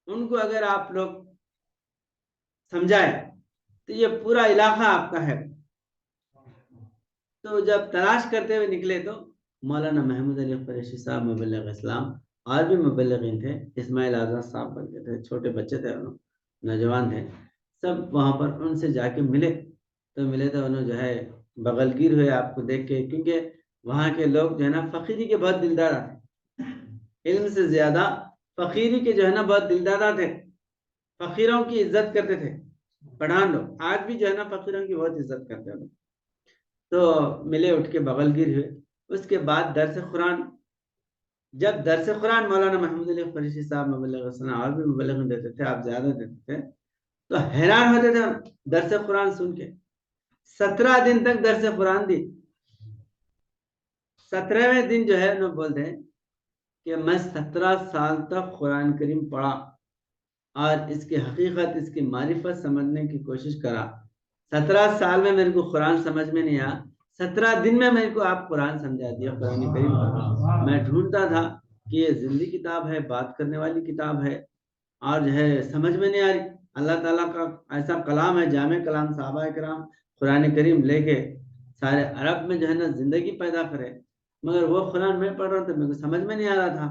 A: ان کو اگر آپ لوگ سمجھائے تو یہ پورا علاقہ آپ کا ہے، تو جب تلاش کرتے ہوئے نکلے تو مولانا محمود علی قریشی صاحب مبلغ اسلام اور بھی مبلغین تھے، اسماعیل آزاد صاحب بلکہ تھے، چھوٹے بچے تھے، انہوں نوجوان تھے، سب وہاں پر ان سے جا کے ملے تو انہوں جو ہے بغل گیر ہوئے آپ کو دیکھ کے، کیونکہ وہاں کے لوگ جو ہے نا فقیری کے بہت دلدار تھے، علم سے زیادہ فقیری کے جو ہے نا بہت دلدار تھے، فقیروں کی عزت کرتے تھے پٹھان لوگ، آج بھی جو ہے نا فقیروں کی بہت عزت کرتے ہیں، تو ملے، اٹھ کے بغل گیر ہوئے، اس کے بعد درس قرآن، جب درس قرآن مولانا محمود علی قریشی صاحب مبلغ اسلام اور بھی مبلغ دیتے تھے، آپ زیادہ دیتے تھے، تو حیران ہوتے تھے درس قرآن سن کے، 17 دن تک درس قرآن دی، 17ویں دن جو ہے انہوں بولتے ہیں کہ میں 17 سال تک قرآن کریم پڑھا اور اس کی حقیقت، اس کی معرفت سمجھنے کی کوشش کرا، 17 سال میں میرے کو قرآن سمجھ میں نہیں آیا، 17 دن میں میرے کو آپ قرآن سمجھا دیا، قرآن کریم میں ڈھونڈتا تھا کہ یہ زندگی کتاب ہے، بات کرنے والی کتاب ہے، اور جو ہے سمجھ میں نہیں آ رہی۔ اللہ تعالیٰ کا ایسا کلام ہے، جامع کلام، صحابہ کرام قرآن کریم لے کے سارے عرب میں جو ہے نا زندگی پیدا کرے، مگر وہ قرآن میں پڑھ رہا تھا، میرے کو سمجھ میں نہیں آ رہا تھا۔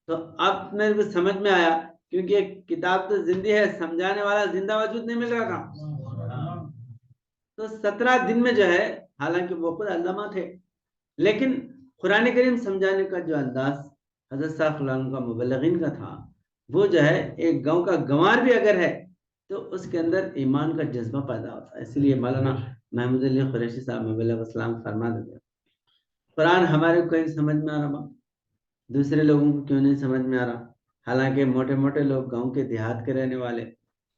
A: تو اب میرے کو سمجھ میں آیا، کیونکہ کتاب تو زندہ ہے، سمجھانے والا زندہ وجود نہیں مل رہا تھا۔ تو 17 دن میں جو ہے، حالانکہ وہ خود علامہ تھے، لیکن قرآن کریم سمجھانے کا جو انداز حضرت صاحب فلان کا مبلغین کا تھا، وہ جو ہے ایک گاؤں کا گنوار بھی اگر ہے تو اس کے اندر ایمان کا جذبہ پیدا ہوتا ہے۔ اس لیے مولانا محمود علی قریشی صاحب مبلغ اسلام فرما دیتے ہیں، قرآن ہمارے کو کہیں سمجھ میں آ رہا، دوسرے لوگوں کو کیوں نہیں سمجھ میں آ رہا؟ حالانکہ موٹے موٹے لوگ گاؤں کے دیہات کے رہنے والے،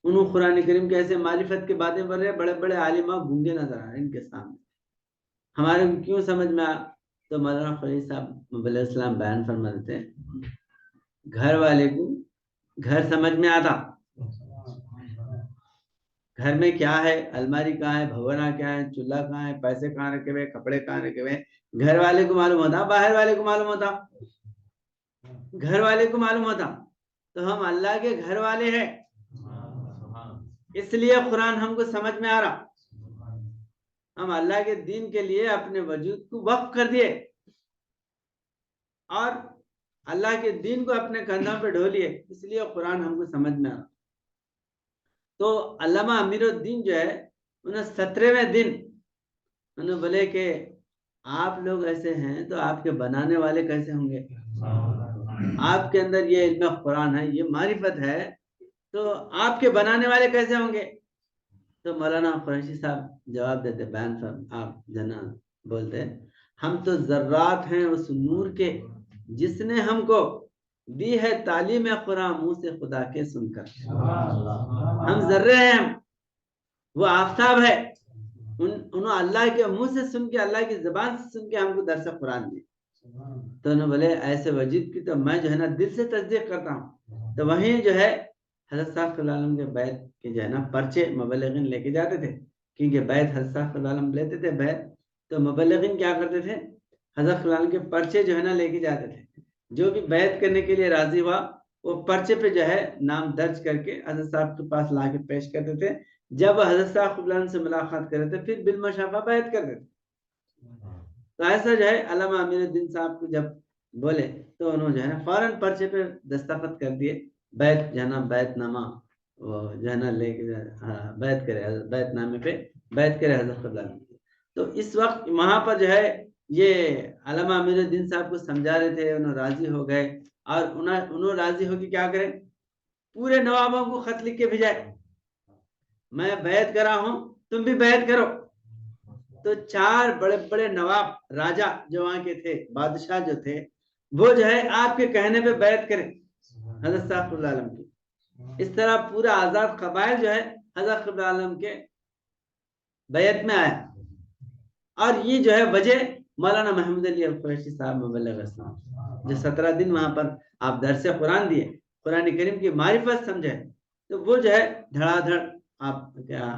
A: انہوں قرآن کریم کے ایسے معرفت کی باتیں پڑھ رہے، بڑے بڑے عالمہ گونگے نظر آ رہے ہیں ان کے سامنے، ہمارے کو کیوں سمجھ میں آ؟ تو مولانا قریشی صاحب مبلغ اسلام بیان فرما دیتے ہیں، گھر والے کو گھر سمجھ میں آتا، گھر میں کیا ہے، الماری کہاں ہے، بھگونا کیا ہے، چولہا کہاں ہے، پیسے کہاں رکھے ہوئے، کپڑے کہاں رکھے ہوئے، گھر والے کو معلوم ہوتا، باہر والے کو معلوم ہوتا، گھر والے کو معلوم ہوتا۔ تو ہم اللہ کے گھر والے ہیں، اس لیے قرآن ہم کو سمجھ میں آ رہا، ہم اللہ کے دین کے لیے اپنے وجود کو وقف کر دیے اور اللہ کے دین کو اپنے کندھوں پہ ڈھولیے، اس لیے قرآن ہم کو سمجھ میں آ رہا۔ تو علامہ امیر الدین جو ہے، انہیں 17ویں دن انہوں بولے کہ آپ لوگ ایسے ہیں تو آپ کے بنانے والے کیسے ہوں گے؟ آپ کے اندر یہ علم قرآن ہے، یہ معرفت ہے، تو آپ کے بنانے والے کیسے ہوں گے؟ تو مولانا قریشی صاحب جواب دیتے، بیان صاحب آپ جناب بولتے، ہم تو ذرات ہیں اس نور کے جس نے ہم کو دی ہے تعلیم قرآن منہ سے خدا کے سن کر۔ ہم ذرے ہیں، وہ آفتاب ہے، انہوں اللہ کے منہ سے سن کے، اللہ کی زبان سے سن کے ہم کو درس قرآن دی۔ تو انہوں بولے ایسے وجود کی تو میں جو ہے نا دل سے تصدیق کرتا ہوں۔ تو وہیں جو ہے حضرت صاحب صلی اللہ علیہ وسلم کے بیت کے جو ہے نا پرچے مبلغین لے کے جاتے تھے، کیونکہ بیت حضرت صاحب صلی اللہ علیہ وسلم لیتے تھے بیت، تو مبلغین کیا کرتے تھے، حضرت صلی اللہ علیہ وسلم کے پرچے جو ہے نا لے کے جاتے تھے، جو بھی بیعت کرنے کے لیے راضی ہوا وہ پرچے پہ جو ہے نام درج کر کے حضرت صاحب کے پاس لا کے پیش کرتے تھے۔ جب حضرت صاحب صلی اللہ علیہ وسلم سے ملاقات کرتے تھے پھر بالمشافہ بیعت کرتے تھے۔ تو ایسا جو ہے علامہ امیر الدین صاحب کو جب بولے تو انہوں جو ہے نا فوراً پرچے پہ دستخط کر دیے، بیعت جو ہے نا بیعت نامہ وہ جو ہے نا لے کے بیعت کرے، بیعت نامے پہ بیعت کرے حضرت صلی اللہ علیہ وسلم۔ تو اس وقت وہاں پر جو ہے یہ علامہ امیر الدین صاحب کو سمجھا رہے تھے، انہوں راضی ہو گئے، اور انہوں راضی ہو کے کیا کریں، پورے نوابوں کو خط لکھ کے بھیجائے، میں بیعت کرا ہوں تم بھی بیعت کرو۔ تو 4 بڑے بڑے نواب راجا جو وہاں کے تھے، بادشاہ جو تھے، وہ جو ہے آپ کے کہنے پہ بیعت کریں حضرت صاحب صلی اللہ علیہ وسلم کی۔ اس طرح پورا آزاد قبائل جو ہے حضرت صلی اللہ علیہ وسلم کے بیعت میں آیا، اور یہ جو ہے وجہ مولانا محمود علی القریشی صاحب مبلغ اسلام جو 17 دن وہاں پر آپ درس قرآن دیے، قرآن کریم کی معرفت سمجھے، تو وہ جو ہے دھڑا دھڑ آپ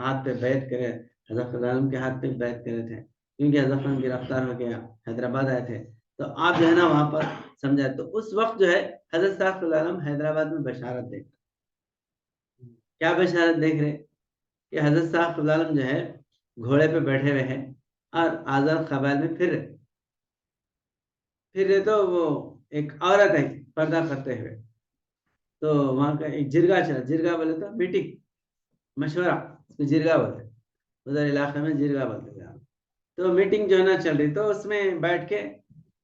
A: ہاتھ پہ بیعت کرے، حضرت صلی اللہ علیہ وسلم کے ہاتھ پہ بیعت کرے تھے، کیونکہ حضرت صلی اللہ علیہ وسلم گرفتار ہو گیا، حیدرآباد آئے تھے، تو آپ جو ہے نا وہاں پر سمجھائے۔ تو اس وقت جو ہے حضرت صاحب صلی اللہ علیہ وسلم حیدرآباد میں بشارت دیکھ، کیا بشارت دیکھ رہے کہ حضرت صاحب صلی اللہ علیہ وسلم جو ہے گھوڑے پہ بیٹھے ہوئے ہیں اور آزاد قبائل میں پھر رہے تو وہ ایک عورت ہے پردہ کرتے ہوئے، تو وہاں کا ایک جرگا چلا، جرگا بولے تو میٹنگ، مشورہ، اس میں جرگا بولتے، ادھر علاقے میں جرگا بولتے ہیں۔ تو میٹنگ جو ہے نا چل رہی، تو اس میں بیٹھ کے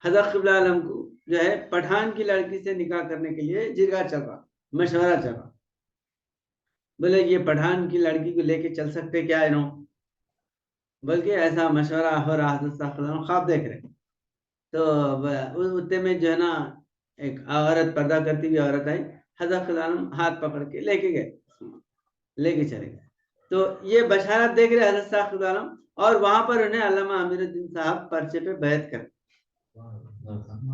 A: حضرت صلی اللہ علیہ وسلم کو جو ہے پٹھان کی لڑکی سے نکاح کرنے کے لیے جرگا چل رہا، مشورہ چل رہا، بولے یہ پٹھان کی لڑکی کو لے کے چل سکتے کیا انہوں، بلکہ ایسا مشورہ ہو رہا، حضرت صلی اللہ علیہ وسلم خواب دیکھ رہے، تو اتنے میں جو ہے نا ایک عورت، پردہ کرتی ہوئی عورت آئی، حضرت صلی اللہ علیہ وسلم ہاتھ پکڑ کے لے کے گئے، لے کے چلے گئے۔ تو یہ بشارت دیکھ رہے حضرت صاحب صلی اللہ علیہ وسلم، اور وہاں پر انہیں علامہ امیر الدین صاحب پرچے پہ بیعت کر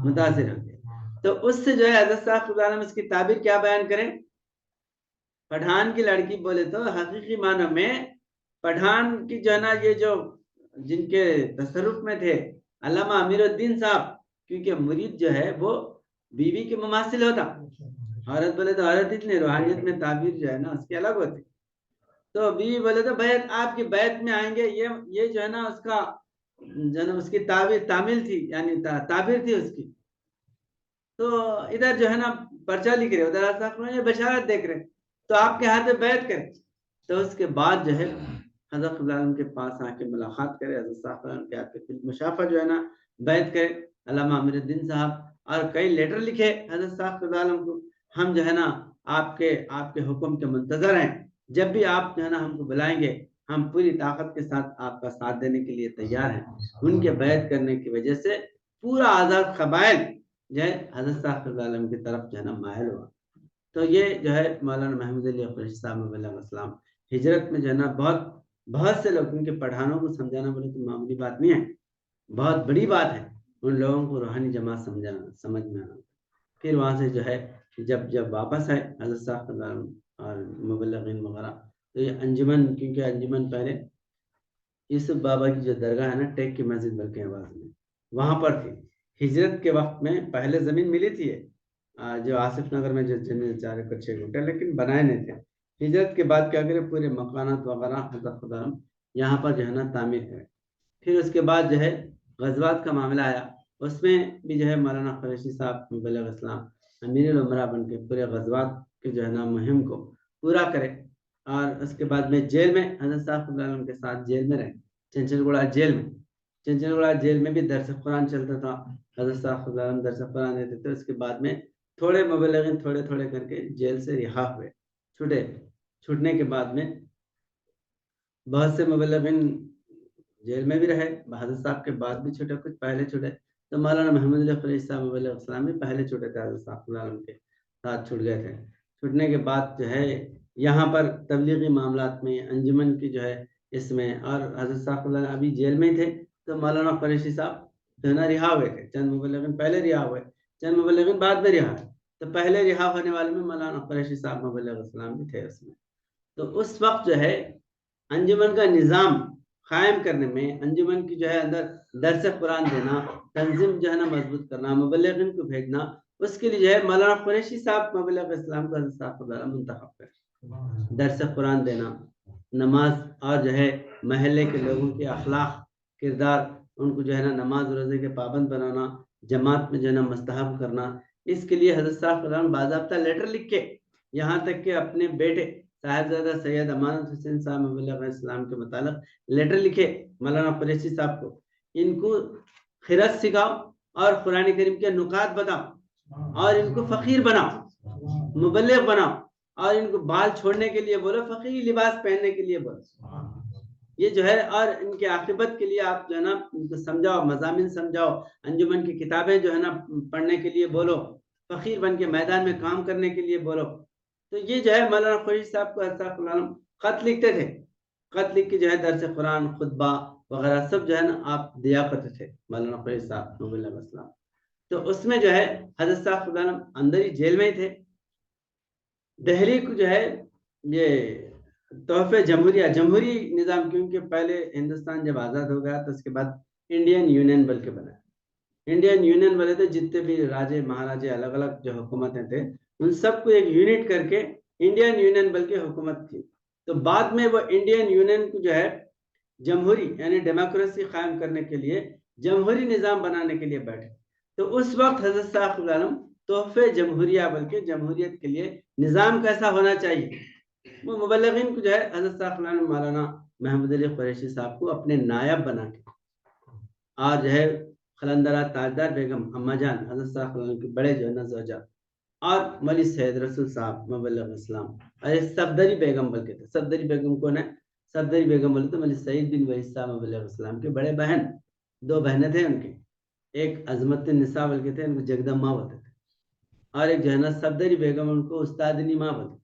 A: متاثر ہو گئے۔ تو اس سے جو ہے حضرت صاحب صلی اللہ علیہ وسلم اس کی تعبیر کیا بیان کریں، پٹھان کی لڑکی بولے تو حقیقی معنی میں پٹھان کی جو ہے نا یہ جو جن کے تصرف میں تھے علامہ امیر الدین صاحب، کیونکہ مرید جو ہے وہ بیوی کے مماثل ہوتا، عورت بولے تو عورت اتنے، روحانیت میں تعبیر جو ہے نا اس کی الگ ہوتی، تو بیوی بولے تو بیعت، آپ کی بیعت میں آئیں گے، یہ جو ہے نا اس کا جو ہے نا اس کی تعمیل تھی، یعنی تعبیر تھی اس کی. تو ادھر جو ہے نا پرچہ لکھ رہے، ادھر بشارت دیکھ رہے، تو آپ کے ہاتھ میں بیعت کریں. تو اس کے بعد جو ہے حضرت عالم کے پاس آ کے ملاقات کرے، حضرت صاحب کے آپ کے مشافہ جو ہے نا بیعت کرے علامہ امیر الدین صاحب، اور کئی لیٹر لکھے حضرت صاحب عالم کو، ہم جو ہے نا آپ کے حکم کے منتظر ہیں، جب بھی آپ جو ہے نا ہم کو بلائیں گے ہم پوری طاقت کے ساتھ آپ کا ساتھ دینے کے لیے تیار ہیں. ان کے بیعت کرنے کی وجہ سے پورا آزاد قبائل جو ہے حضرت صاحب عالم کی طرف جو ہے نا مائل ہوا. تو یہ جو ہے مولانا محمود علی قریشی صاحب علیہ السلام ہجرت میں جو ہے نا بہت سے لوگ، ان کے پٹھانوں کو سمجھانا بولے تو معمولی بات نہیں ہے، بہت بڑی بات ہے ان لوگوں کو روحانی جماعت سمجھ میں آنا. پھر وہاں سے جو ہے جب واپس آئے حضرت صاحب اور مبلغین وغیرہ، تو یہ انجمن، کیونکہ انجمن پہلے یوسف بابا کی جو درگاہ ہے نا ٹیک کی مسجد بلکہ آواز میں، وہاں پر تھی. ہجرت کے وقت میں پہلے زمین ملی تھی جو آصف نگر میں جو 4 کچھے گھنٹے، لیکن بنائے نہیں تھے. ہجرت کے بعد کیا کرے پورے مکانات وغیرہ حضرت خدا یہاں پر جو ہے نا تعمیر کرے. پھر اس کے بعد جو ہے غزوات کا معاملہ آیا، اس میں بھی جو ہے مولانا قریشی صاحب مبلغ اسلام امیر العمرہ بن کے پورے غزوات کے جو ہے نا مہم کو پورا کرے. اور اس کے بعد میں جیل میں حضرت صاحب عالم کے ساتھ جیل میں رہے، چنچل گوڑا جیل میں. چنچل گوڑا جیل میں بھی درس قرآن چلتا تھا، حضرت صاحب عالم درس قرآن دیتے تھے. اس کے بعد میں تھوڑے مبلغین تھوڑے کر کے جیل سے رہا ہوئے، چھوٹنے کے بعد میں بہت سے مبلغین جیل میں بھی رہے، حضرت صاحب کے بعد بھی چھوٹے، کچھ پہلے چھوٹے. تو مولانا محمد علی قریشی صاحب مبلغ اسلام بھی پہلے چھوٹے تھے، حضرت صاحب عالم کے ساتھ چھوٹ گئے تھے. چھوٹنے کے بعد جو ہے یہاں پر تبلیغی معاملات میں انجمن کی جو ہے اس میں، اور حضرت صاحب عالم ابھی جیل میں تھے تو مولانا قریشی صاحب جو ہے نا رہا ہوئے تھے. چند مبلغین پہلے رہا ہوئے، چند مبلغین بعد میں رہا. تو پہلے رہا ہونے والے میں مولانا قریشی صاحب مبلغ اسلام بھی تھے اس میں. تو اس وقت جو ہے انجمن کا نظام قائم کرنے میں، انجمن کی جو ہے اندر درس قرآن دینا، تنظیم جو ہے نا مضبوط کرنا، مبلغین کو بھیجنا، اس کے لیے جو ہے مولانا قریشی صاحب مبلغ اسلام کو حضرت صاحب منتخب کرے. درس قرآن دینا، نماز، اور جو ہے محلے کے لوگوں کے اخلاق کردار، ان کو جو ہے نا نماز روزے کے پابند بنانا، جماعت میں جو ہے نا مستحب کرنا. اس کے لیے حضرت صاحب باضابطہ لیٹر لکھ کے، یہاں تک کہ اپنے بیٹے صاحبزادہ سید امانت حسین صاحب مبلغ اسلام کے متعلق لیٹر لکھے مولانا قریشی صاحب کو، ان کو خرد سکھاؤ اور قرآن کریم کے نکات بتاؤ، اور ان کو فقیر بناؤ، مبلغ بناؤ، اور ان کو بال چھوڑنے کے لیے بولو، فقیری لباس پہننے کے لیے بولو. یہ جو ہے، اور ان کے عاقبت کے لیے آپ جو ہے نا ان کو سمجھاؤ، مضامین سمجھاؤ، انجمن کی کتابیں جو ہے نا پڑھنے کے لیے بولو، فقیر بن کے میدان میں کام کرنے کے لیے بولو. تو یہ جو ہے مولانا قریشی صاحب کو السلام خط لکھتے تھے، خط لکھ کے جو ہے درس قرآن، خطبہ وغیرہ سب جو ہے نا آپ دیا کرتے تھے مولانا قریشی صاحب مبلغ اسلام. تو اس میں جو ہے حضرت صاحب اندر ہی جیل میں ہی تھے. دہلی کو جو ہے یہ تحفے جمہوری نظام، کیونکہ پہلے ہندوستان جب آزاد ہو گیا تو اس کے بعد انڈین یونین بلکہ بنا. انڈین یونین والے تھے، جتنے بھی راجے مہاراجے الگ الگ جو حکومتیں تھے ان سب کو ایک یونٹ کر کے انڈین یونین بلکہ حکومت کی. تو بعد میں وہ انڈین یونین کو جو ہے جمہوری یعنی ڈیموکریسی قائم کرنے کے لیے، جمہوری نظام بنانے کے لیے بیٹھے. تو اس وقت حضرت صاحب عالم تحفے جمہوریہ بلکہ جمہوریت کے لیے نظام کیسا ہونا چاہیے، وہ مبلغین کو جو ہے حضرت صاحب مولانا محمود علی قریشی صاحب کو اپنے نائب بنا کے، اور جو ہے خلندرہ تاجدار بیگم اما جان حضرت صاحب کے بڑے جو ہے نا زوجہ، اور ملی سید رسول صاحب مبلغ اسلام، اور ایک صفدری بیگم بلکہ تھے. صفدری بیگم کون ہے؟ صفدری بیگم بولے تو ملی سعید بن وحید صاحب مبلغ اسلام کے بڑے بہن، 2 بہنیں تھے ان کے، ایک عظمت النساء بلکہ تھے، ان کو جگدماں بولتے تھے، اور ایک جو ہے نا صفدری بیگم ان کو استادنی ماں بولتے تھے.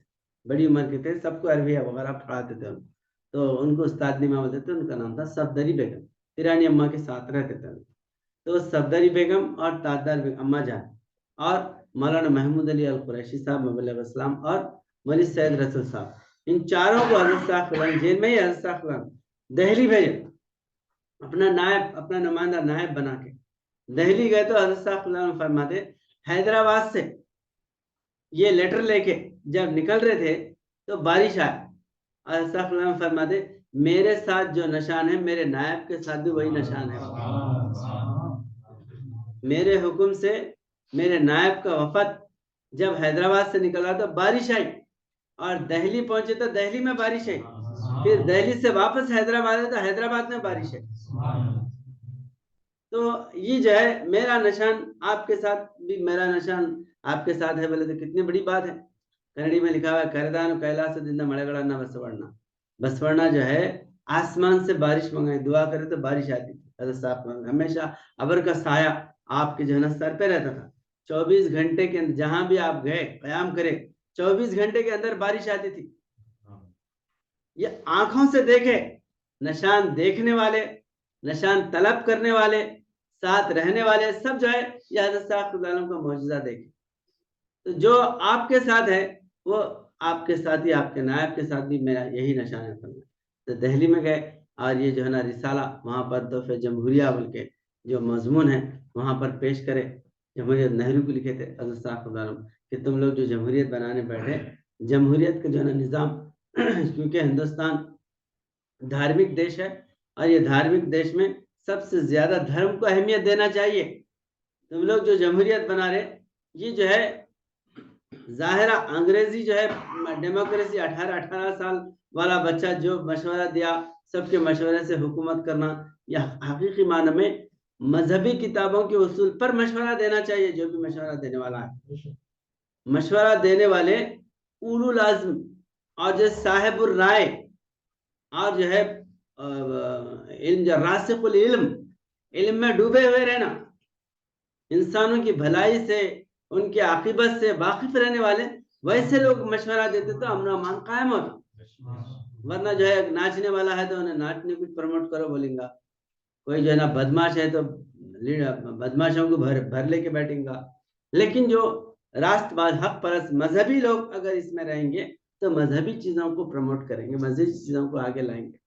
A: بڑی عمر کے تھے، سب کو عربیہ وغیرہ پڑھاتے تھے تو ان کو استادنی ماں بولتے تھے. ان کا نام تھا صفدری بیگم، پیرانی اماں کے ساتھ رہتے تھے. تو صفدری بیگم اور تاجدار بیگم اما جان اور مولانا محمود علی القریشی صاحب مبلغ اسلام اور ملی سید رسول صاحب، ان چاروں کو حضرت صاحب جیل میں ہی حضرت صاحب دہلی بھیجے. اپنا نائب، اپنا نمائندہ نائب بنا کے دہلی گئے تو حضرت صاحب اللہ علیہ فرماتے حیدرآباد سے یہ لیٹر لے کے جب نکل رہے تھے تو بارش آئے. حضرت صاحب اللہ علیہ فرماتے میرے ساتھ جو نشان ہے میرے نائب کے ساتھ بھی وہی نشان ہے. میرے حکم سے میرے نائب کا وفد جب حیدرآباد سے نکلا تو بارش آئی اور دہلی پہنچے تو دہلی میں بارش ہے، پھر دہلی سے واپس حیدرآباد ہے تو حیدرآباد میں بارش ہے. تو یہ جو ہے میرا نشان آپ کے ساتھ بھی میرا نشان آپ کے ساتھ ہے. بولے تو کتنی بڑی بات ہے. کنڑی میں لکھا ہوا ہے کردان کیلاس دن مڑگڑنا بسورنا. بسورنا جو ہے آسمان سے بارش منگائے، دعا کرے تو بارش آتی تھی. حضرت صاحب ہمیشہ ابر کا سایہ آپ کے جو ہے نا سر پہ رہتا تھا. 24 گھنٹے کے اندر جہاں بھی آپ گئے قیام کرے 24 گھنٹے کے اندر بارش آتی تھی. یہ آنکھوں سے دیکھے نشان دیکھنے والے، نشان طلب کرنے والے، ساتھ رہنے والے سب جو ہے یہ حضرت صاحب عالم کا معجزہ دیکھے. تو جو آپ کے ساتھ ہے وہ آپ کے ساتھ ہی آپ کے نائب کے ساتھ بھی میرا یہی نشان ہے. تو دہلی میں گئے اور یہ جو ہے نا رسالہ وہاں پر تحفہ جمہوریہ بول کے جو مضمون ہے وہاں پر پیش کرے. جمہوریت نہرو کو لکھے تھے حضرت صاحب عالم کہ تم لوگ جو جمہوریت بنانے بیٹھے، جمہوریت کا جو ہے نا نظام کیونکہ ہندوستان دھارمک دیش ہے اور یہ دھارمک دیش میں سب سے زیادہ دھرم کو اہمیت دینا چاہیے. تم لوگ جو جمہوریت بنا رہے یہ جو ہے ظاہرہ انگریزی جو ہے ڈیموکریسی 18 سال والا بچہ جو مشورہ دیا سب کے مشورے سے حکومت کرنا، یا حقیقی معنی میں مذہبی کتابوں کے اصول پر مشورہ دینا چاہیے. جو بھی مشورہ دینے والا ہے، مشورہ دینے والے اولو العزم اور جو صاحب الرائے اور جو ہے علم جو راسخ العلم، علم میں ڈوبے ہوئے رہنا، انسانوں کی بھلائی سے ان کے عاقبت سے واقف رہنے والے ویسے لوگ مشورہ دیتے تو امن و امان قائم ہوتا. ورنہ جو ہے ناچنے والا ہے تو انہیں ناچنے کو پروموٹ کرو بولیں گا، کوئی جو ہے نا بدماش ہے تو بدماشوں کو بھر لے کے بیٹھیں گا. لیکن جو راست باز حق پرست مذہبی لوگ اگر اس میں رہیں گے تو مذہبی چیزوں کو پروموٹ کریں گے، مذہبی چیزوں کو آگے لائیں گے.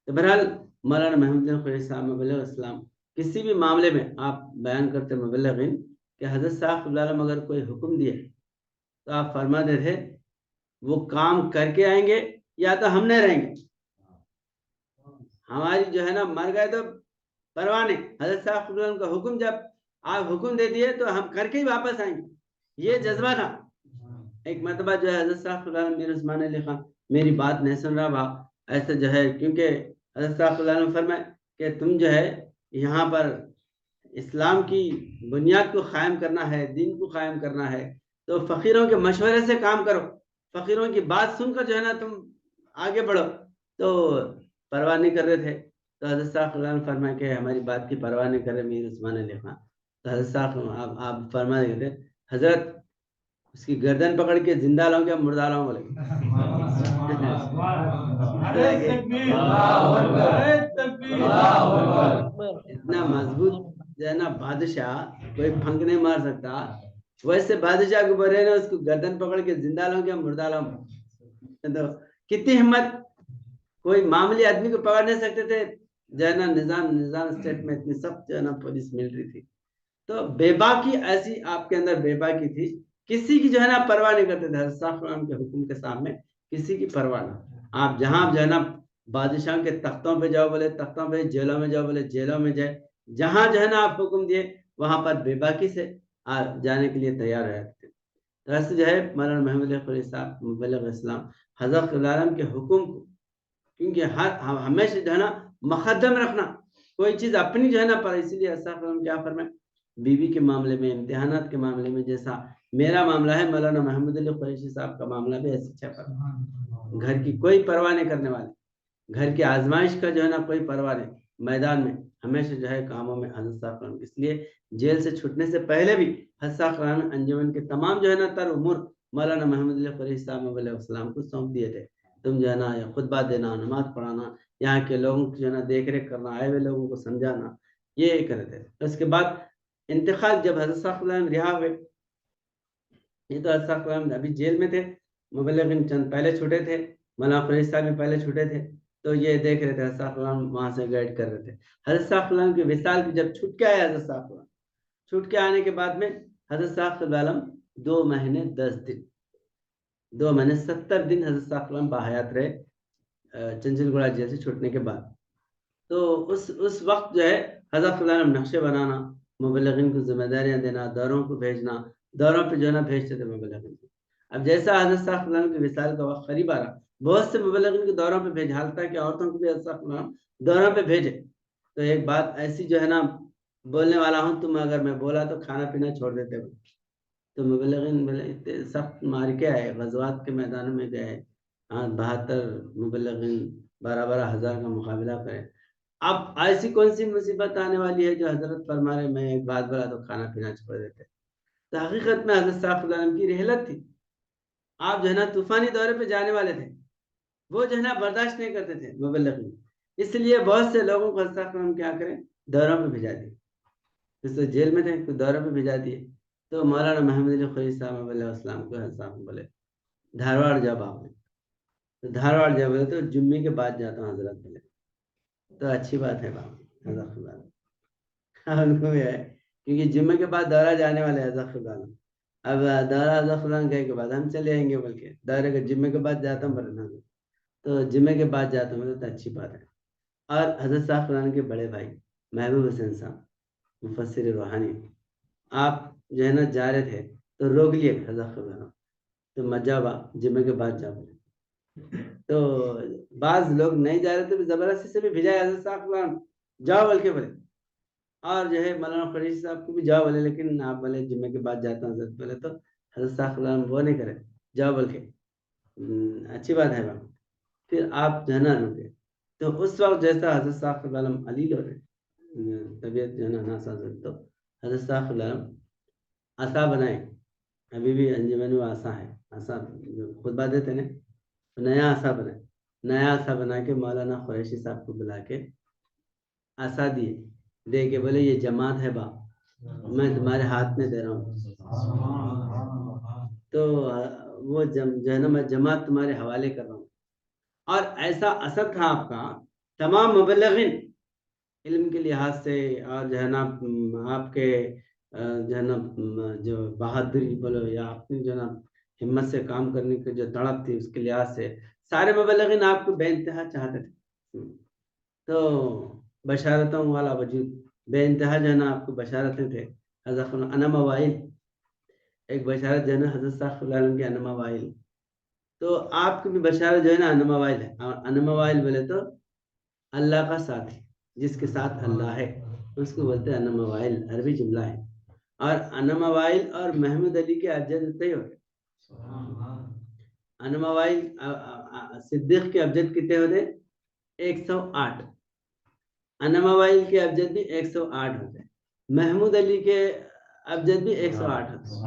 A: تو بہرحال مولانا محمد الخویری صاحب مبلغ اسلام کسی بھی معاملے میں آپ بیان کرتے مبلغین کہ حضرت صاحب اللہ اگر کوئی حکم دیے تو آپ فرما دے تھے وہ کام کر کے آئیں گے یا تو ہم نہیں رہیں گے. ہماری جو ہے نا مر گئے تو پرواہ نہیں. حضرت صاحب اللہ کا حکم جب آپ حکم دے دیے تو ہم کر کے ہی واپس آئیں گے، یہ جذبہ تھا. ایک مرتبہ جو ہے حضرت صاحب اللہ میرے عثمان علی خان میری بات نہیں سن رہا ایسا جو ہے، کیونکہ حضرت صاحب اللہ نے فرمائے کہ تم جو ہے یہاں پر اسلام کی بنیاد کو قائم کرنا ہے، دین کو قائم کرنا ہے تو فقیروں کے مشورے سے کام کرو، فقیروں کی بات سن کر جو ہے نا تم آگے بڑھو. تو پرواہ نہیں کر رہے تھے. تو حضرت صاحب اللہ نے فرمایا کہ ہماری بات کی پرواہ نہیں کر رہے میر عثمان علی خان. تو حضرت صاحب آپ فرما رہے تھے حضرت اس کی گردن پکڑ کے زندہ لاؤں گا مردہ لاؤں بولے. اتنا مضبوط جو ہے نا بادشاہ کوئی پھنک نہیں مار سکتا، ویسے بادشاہ کو بڑے نا اس کو گردن پکڑ کے زندہ لاؤں گا مردہ لاؤں. تو کتنی ہمت، کوئی معمولی آدمی کو پکڑ نہیں سکتے تھے. جو ہے نا نظام اسٹیٹ میں اتنی سخت جو ہے نا پولیس ملٹری تھی. تو بے باکی ایسی آپ کے اندر بے باکی تھی، کسی کی جو ہے نا پرواہ نہیں کرتے تھے. حضرت صاحب کے حکم کے سامنے کسی کی پرواہ نہیں. آپ جہاں جو ہے نا بادشاہ کے تختوں پہ جاؤ بولے تختوں پہ، جیلوں میں جاؤ بولے جیلوں میں جائے، جہاں جو ہے نا آپ حکم دیے وہاں پر بے باکی سے جانے کے لیے تیار رہتے. تو ایسے جو ہے مولانا محمد الخویری صاحب مبلغ اسلام حضرت العالم کے حکم کو کیونکہ ہمیشہ جو ہے نا مقدم رکھنا، کوئی چیز اپنی جو ہے نا پر. اسی لیے ایسا کیا فرمائے بیوی کے معاملے میں، امتحانات کے معاملے میں، جیسا میرا معاملہ ہے مولانا محمد علی قریشی صاحب کا معاملہ بھی ایسی اچھا. گھر کی کوئی پرواہ نہیں کرنے والے، گھر کی آزمائش کا جو ہے نا کوئی پرواہ نہیں، میدان میں ہمیشہ جو ہے کاموں میں حضرت صاحب. اس لیے جیل سے چھوٹنے سے پہلے بھی حضرت صاحب انجمن کے تمام جو ہے نا تر امور مولانا محمد علی قریشی صاحب علیہ السلام کو سونپ دیے تھے. تم جو ہے نا خطبہ دینا، نماز پڑھانا، یہاں کے لوگوں کی جو ہے نا دیکھ ریکھ کرنا، آئے ہوئے لوگوں کو سمجھانا، یہ کرتے تھے. اس کے بعد انتقال جب حضرت صاحب رہا ہوئے، یہ تو حضرت صاحب ابھی جیل میں تھے، مبلغین چند پہلے چھوٹے تھے، مولانا قریشی صاحب بھی پہلے چھوٹے تھے. تو یہ دیکھ رہے تھے حضرت صاحب وہاں سے گائیڈ کر رہے تھے. حضرت صاحب کے وصال کی جب چھٹ کے آئے حضرت صاحب چھوٹ کے آنے کے بعد میں حضرت صاحب صلی اللہ علیہ وسلم 2 مہینے 10 دن 2 مہینے 70 دن حضرت صاحب صلی اللہ علیہ وسلم باحیات رہے چنچل گوڑا جیل سے چھوٹنے کے بعد. تو اس وقت جو ہے حضرت صلی اللہ علیہ وسلم نقشے بنانا، مبلغین کو ذمہ داریاں دینا، دوروں کو بھیجنا، دوروں پہ جو ہے نا بھیجتے تھے مبلغین کو. اب جیسا حضرت صاحب صلی اللہ علیہ وسلم کے وصال کا وقت قریب آ رہا، بہت سے مبلغین کو دوروں پہ بھیج، حالتا کہ عورتوں کو بھی حضرت صاحب صلی اللہ علیہ وسلم دوروں پہ بھیجے. تو ایک بات ایسی جو ہے نا بولنے والا ہوں، تم اگر میں بولا تو کھانا پینا چھوڑ دیتے ہو. تو مبلغین اتنے سخت مارکے آئے، غزوات کے میدانوں میں گئے، 72 مبلغین 12 ہزار کا مقابلہ کرے. اب ایسی کون سی مصیبت آنے والی ہے جو حضرت فرما رہے میں ایک بات بولا تو کھانا پینا چھوڑ دیتے. تو حقیقت میں حضرت صاحب صلی اللہ علیہ وسلم کی رحلت تھی. آپ جو ہے نا طوفانی دورے پہ جانے والے تھے، وہ جو ہے نا برداشت نہیں کرتے تھے مبلغین، اس لیے بہت سے لوگوں کو حضرت صاحب صلی اللہ علیہ وسلم کیا کریں دوروں پہ بھیجا دیے. جس تو جیل میں تھے کوئی دوروں پہ بھیجا دیے. تو مولانا محمد علی خوئی صاحب علیہ السلام کو حضرت صاحب بولے دھارواڑ جب آپ نے تو دھارواڑ جب بولے تو جمعے کے بعد جاتا ہوں حضرت بولے. تو اچھی بات ہے باپ حضرت خدا ان کو بھی ہے کیونکہ جمعے کے بعد دورہ جانے والے حضرت خدا. اب دورہ حضرت خدا گئے کے بعد ہم چلے آئیں گے بول کے دورے کے جمعے کے بعد جاتا ہوں بولے تو جمعے کے بعد جاتا ہوں تو اچھی بات ہے. اور حضرت صاحب قرآن کے بڑے بھائی محبوب حسین صاحب مفسر روحانی آپ جو ہے نا جا رہے تھے تو روک لیے حضرت خدا تو مجاوا جمعے کے بعد جا بولے. تو بعض لوگ نہیں جا رہے تھے زبردستی سے بھی بھیجایا حضرت صاحب قرآن جاؤ بول کے بولے. اور جو ہے مولانا قریشی صاحب کو بھی جاؤ بولے لیکن آپ بولے جمعے کے بعد جاتا ہوں حضرت بولے تو حضرت صاحب قرآن وہ نہیں کرے جاؤ بول کے اچھی بات ہے باپ. پھر آپ جو ہے نا رکے. تو اس وقت جیسا حضرت صاحب صلی اللہ علیہ وسلم علی ہو طبیعت جو ہے نا ناساز تو حضرت صاحب صلی اللہ علیہ وسلم عصا بنائے. ابھی بھی انجمن میں عصا ہے، عصا جو خطبہ دیتے نا نیا عصا بنائے. نیا عصا بنا کے مولانا قریشی صاحب کو بلا کے عصا دیے دے کے بولے یہ جماعت ہے باپ میں تمہارے ہاتھ میں دے رہا ہوں. تو وہ جو ہے نا میں جماعت تمہارے حوالے کر رہا ہوں. اور ایسا اثر تھا آپ کا تمام مبلغین علم کے لحاظ سے اور جو ہے نا آپ کے جو ہے نا جو بہادری بولو یا اپنی جو ہے نا ہمت سے کام کرنے کی جو تڑپ تھی اس کے لحاظ سے سارے مبلغین آپ کو بے انتہا چاہتے تھے. تو بشارتوں والا وجود بے انتہا جو ہے نا آپ کو بشارتیں تھے. حضرت انما وائل ایک بشارت جو ہے نا حضرت صاحب صلی اللہ علیہ وسلم کی انما وائل. تو آپ کی بھی بشارت جو ہے نا انما وائل ہے. اور انما وائل بولے تو اللہ کا ساتھ ہے، جس کے ساتھ اللہ ہے اس کو بولتے ہیں انما وائل، عربی جملہ ہے. اور انما وائل اور محمود علی کے ابجد طے ہو گئے. انما وائل صدیق کے ابجد کتنے ہوتے 108. انما وائل کے ابجد بھی 108 ہوتے ہیں. محمود علی کے ابجد بھی 108 ہوتے ہیں.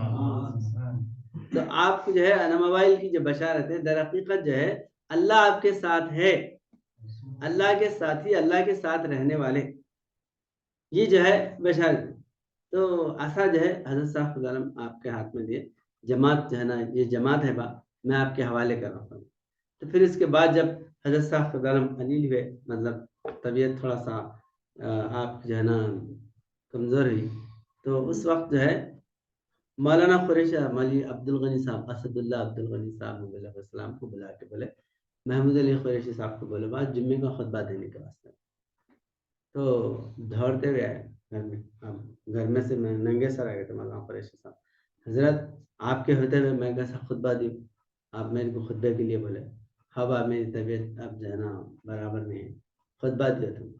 A: تو آپ جو ہے انما وائل کی جو بشارت ہے در حقیقت جو ہے اللہ آپ کے ساتھ ہے، اللہ کے ساتھی، اللہ کے ساتھ رہنے والے، یہ جو ہے بشارت. تو ایسا جو ہے حضرت صاحب صلی اللہ علیہ وسلم آپ کے ہاتھ میں دیے جماعت جو ہے نا یہ جماعت ہے با میں آپ کے حوالے کر رہا ہوں. تو پھر اس کے بعد جب حضرت صاحب صلی اللہ علیہ وسلم علیل ہوئے مطلب طبیعت تھوڑا سا آپ جو ہے نا کمزور ہوئی تو اس وقت جو ہے مولانا قریشی مولوی عبد الغنی صاحب اسد اللہ عبد الغنی صاحب علیہ السلام کو بلا کے بولے محمود علی قریشی صاحب کو بولے بعد جمعے کا خطبہ دینے کے واسطے. تو دوڑتے ہوئے آئے گھر میں. گھر میں سے میں ننگے سر آ گئے تھے مولانا قریشی صاحب. حضرت آپ کے ہوتے ہوئے میں کیسا خطبہ دی آپ میرے کو خطبے کے لیے بولے ہوا میری طبیعت اب جو ہے نا برابر نہیں ہے خطبہ دیا تم.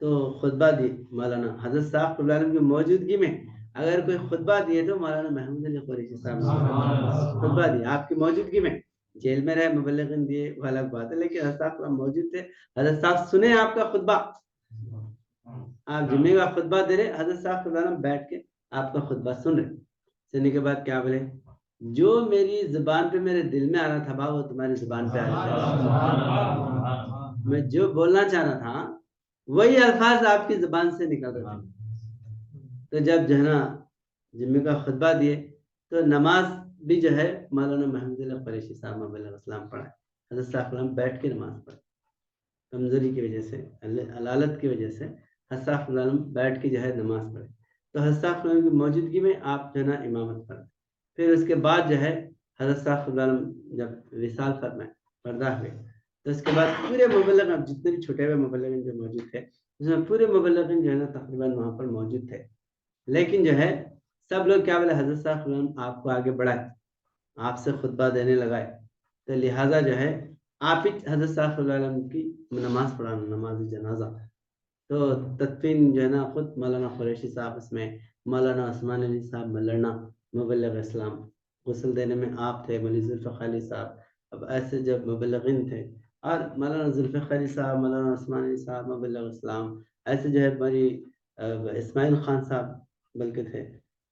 A: تو خطبہ دی مولانا حضرت صاحب صلی اللہ علیہ وسلم کی موجودگی میں اگر کوئی خطبہ دیے تو مولانا محمود علی قریشی صاحب نے خطبہ دی آپ کی موجودگی میں. جیل میں رہے مبلغین دیے وہ الگ بات ہے لیکن حضرت صاحب موجود تھے. حضرت صاحب سنے آپ کا خطبہ، آپ جمعے کا خطبہ دے رہے حضرت صاحب صلی اللہ علیہ وسلم بیٹھ کے آپ کا خطبہ سن رہے. سننے کے بعد کیا بولے جو میری زبان پہ میرے دل میں آ رہا تھا وہ تمہاری زبان پہ آ رہا تھا. میں جو بولنا چاہ رہا تھا وہی الفاظ آپ کی زبان سے نکل رہے تھے. تو جب جو ہے نا جمعے کا خطبہ دیے تو نماز بھی جو ہے مولانا محمود علی قریشی صاحب علیہ السلام پڑھائے. حضرت صاحب بیٹھ کے نماز پڑھے. کمزوری کی وجہ سے، علالت کی وجہ سے حساف العالم بیٹھ کے جو ہے نماز پڑھے، تو حساف العالم کی موجودگی میں آپ جو ہے نا امامت پڑھیں۔ پھر اس کے بعد جو ہے حضرت صاحب العالم جب وصال فرمائے، پردہ ہوئے، تو اس کے بعد پورے مبلغ جتنے بھی چھوٹے ہوئے مبلغین جو موجود تھے، اس میں پورے مبلغین جو ہے نا تقریباً وہاں پر موجود تھے، لیکن جو ہے سب لوگ کیا بولے، حضرت صاحب العالم آپ کو آگے بڑھائے، آپ سے خطبہ دینے لگائے، تو لہٰذا جو ہے آپ ہی حضرت صاحب العالم کی نماز پڑھانا، نماز جنازہ۔ تو تدفین جو ہے نا خود مولانا قریشی صاحب، اس میں مولانا عثمان علی صاحب ملرنا مبلغ اسلام، غسل دینے میں آپ تھے، مولانا ذوالفقار علی صاحب، اب ایسے جب مبلغین تھے، اور مولانا ذوالفقار علی صاحب، مولانا عثمان علی صاحب مبلغ اسلام، ایسے جو ہے ہماری اسماعیل خان صاحب بلکہ تھے،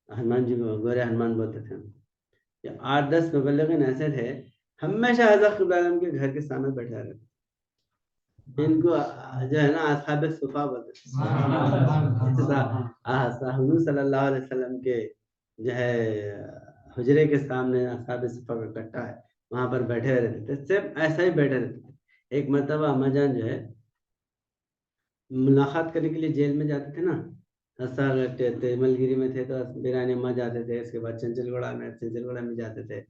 A: ہنومان جی گورے ہنومان بولتے تھے، 8-10 مبلغین ایسے تھے، ہمیشہ حضرت العالم کے گھر کے سامنے بیٹھے رہتے، ان کو جو ہے نا اصحاب صفا بولتے تھے، حضور صلی اللہ علیہ وسلم کے جو ہے حجرے کے سامنے اصحاب صفا کا کٹا ہے، وہاں پر بیٹھے رہتے تھے، سب ایسا ہی بیٹھے رہتے تھے۔ ایک مرتبہ اما جان جو ہے ملاقات کرنے کے لیے جیل میں جاتے تھے نا، تیمل گیری میں تھے تو بیرانی اما جاتے تھے، اس کے بعد چنچل گوڑا میں جاتے تھے،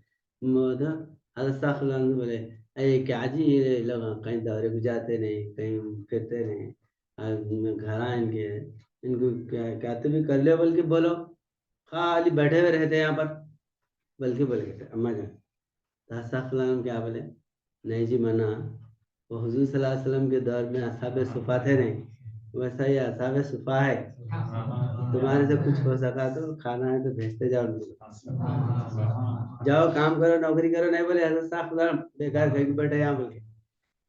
A: حضرت صاحب اللہ علیہ بولے اے کیا جی یہ لوگ کہیں دورے کو جاتے نہیں، کہیں پھرتے نہیں، گھر ان کے ان کو کیا تو بھی کر لو، بلکہ بولو خالی بیٹھے ہوئے رہتے یہاں پر، بلکہ بول گئے تھے اما جان، حضرت صاحب اللہ علیہ کیا بولے، نہیں جی منع، وہ حضور صلی اللہ علیہ وسلم کے دور میں اصحاب صفا تھے نہیں، ویسا ہی اصحاب صفا ہے، تمہارے سے کچھ ہو سکا تو کھانا ہے تو بھیجتے جاؤ، جاؤ کام کرو، نوکری کرو، نہیں بولے حضرت صاحب العالم بیکار کہیں بیٹھے یہاں بول کے،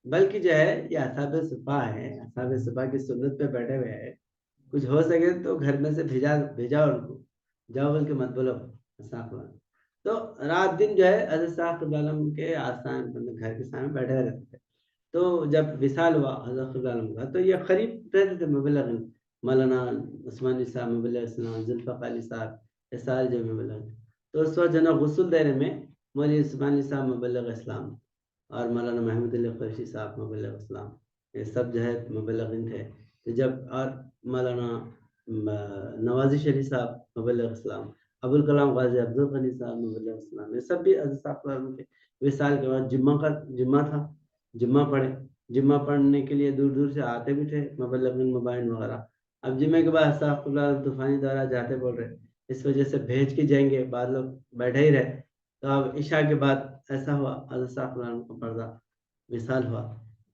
A: بلکہ جو ہے یہ اصحاب صفا ہے، اصحاب صفا کی سنت پہ بیٹھے ہوئے ہیں، کچھ ہو سکے تو گھر میں سے بھیجاؤ ان کو، جاؤ بول کے مت بولو صاحب العالم۔ تو رات دن جو ہے حضرت صاحب العالم کے آستان گھر کے سامنے بیٹھے رہتے تھے، تو جب وصال ہوا حضرت العالم کا، تو یہ قریب رہتے تھے مبلغ، مولانا عثمانی صاحب مبلغ اسلام، ذوالفقار علی صاحب، یہ سارے جو مبلغ، تو اس وقت جناب غسل دینے میں مولانا عثمانی صاحب مبلغ اسلام اور مولانا محمود علی قریشی صاحب مبلغ اسلام، یہ سب جو ہے مبلغین تھے، تو جب اور مولانا نوازی شریف صاحب مبلغ اسلام، ابوالکلام غازی عبدالغنی صاحب مبلغ اسلام، یہ سب بھی حضرت صاحب العالم کے وصال کے بعد جمعہ تھا، جمعہ پڑھے، جمعہ پڑھنے کے لیے دور دور سے آتے بھی تھے مبلغین مبائن وغیرہ، اب جمعے کے بعد صاحب العالم طوفانی دورہ جاتے بول رہے، اس وجہ سے بھیج کے جائیں گے، بعد لوگ بیٹھے ہی رہے، تو اب عشاء کے بعد ایسا ہوا حضرت صاحب العالم کا پردہ وصال ہوا،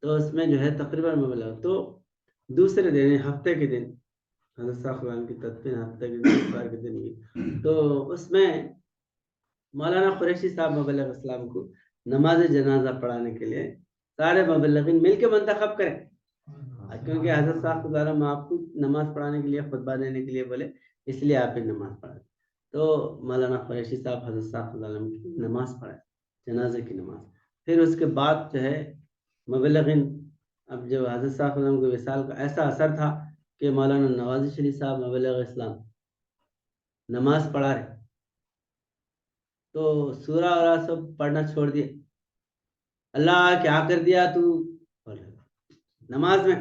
A: تو اس میں جو ہے تقریباً مبلغ، تو دوسرے دن ہفتے کے دن حضرت صاحب العالم کی تدفین ہفتے کے دن اتوار کے دن ہوئی، تو اس میں مولانا قریشی صاحب مبلغ اسلام کو نماز جنازہ پڑھانے کے لیے سارے مبلغین مل کے منتخب کریں، کیونکہ حضرت صاحب العالم آپ کو نماز پڑھانے کے لیے خطبہ دینے کے لیے بولے، اس لیے آپ نے نماز پڑھا، تو مولانا قریشی صاحب حضرت صاحب العالم کی نماز پڑھائے، جنازے کی نماز، پھر اس کے بعد جو ہے مبلغین، اب جو حضرت صاحب العالم کے وصال کا ایسا اثر تھا کہ مولانا نوازی شریف صاحب مبلغ اسلام نماز پڑھا رہے، تو سورہ اور سب پڑھنا چھوڑ دیے، اللہ کیا کر دیا تو نماز میں،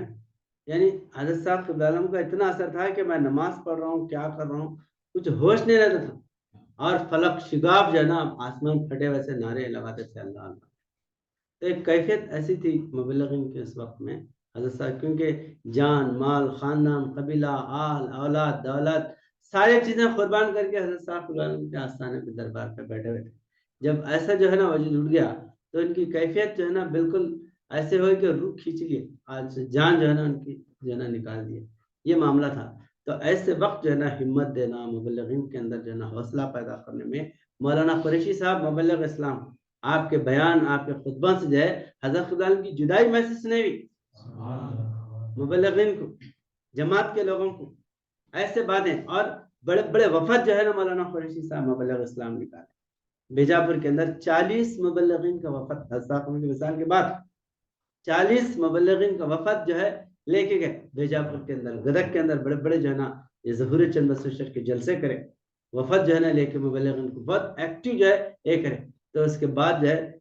A: یعنی حضرت صاحب العالم کا اتنا اثر تھا کہ میں نماز پڑھ رہا ہوں، کیا کر رہا ہوں کچھ ہوش نہیں رہتا تھا، اور فلک شگاف جو ہے نا آسمان پھٹے ویسے نعرے لگاتے تھے اللہ اللہ، تو ایک کیفیت ایسی تھی مبلغین کے اس وقت میں حضرت صاحب، کیونکہ جان مال خاندان قبیلہ آل اولاد دولت ساری چیزیں قربان کر کے حضرت صاحب العالم کے آستانے کے دربار پہ بیٹھے ہوئے تھے، جب ایسا جو ہے نا وجود اٹھ گیا تو ان کی کیفیت جو ہے نا بالکل ایسے ہوئے کہ روح کھینچ لیے، آج جان جو ہے نا ان کی جو ہے نا نکال دیے، یہ معاملہ تھا، تو ایسے وقت جو ہے نا ہمت دینا، مبلغین کے اندر جو ہے نا حوصلہ پیدا کرنے میں مولانا قریشی صاحب مبلغ اسلام، آپ کے بیان آپ کے خطبہ سے جو ہے حضرت العالم کی جدائی محسوس نہیں ہوئی، مبلغین کو، جماعت کے لوگوں کو ایسے باتیں، اور بڑے بڑے وفد جو ہے نا مولانا قریشی صاحب مبلغ اسلام نکالے، بیجاپور کے اندر 40 مبلغین کا وفد، حضرت صاحب کے وصال کے بعد 40 مبلغین کا وفد جو ہے لے کے گئے بیجاپور کے اندر، گدک کے اندر بڑے بڑے جو ہے نا یہ ظہور چند بسوشر کے جلسے کرے، وفد جو ہے نا لے کے مبلغین کو بہت ایکٹیو جو ہے یہ کرے، تو اس کے بعد جو ہے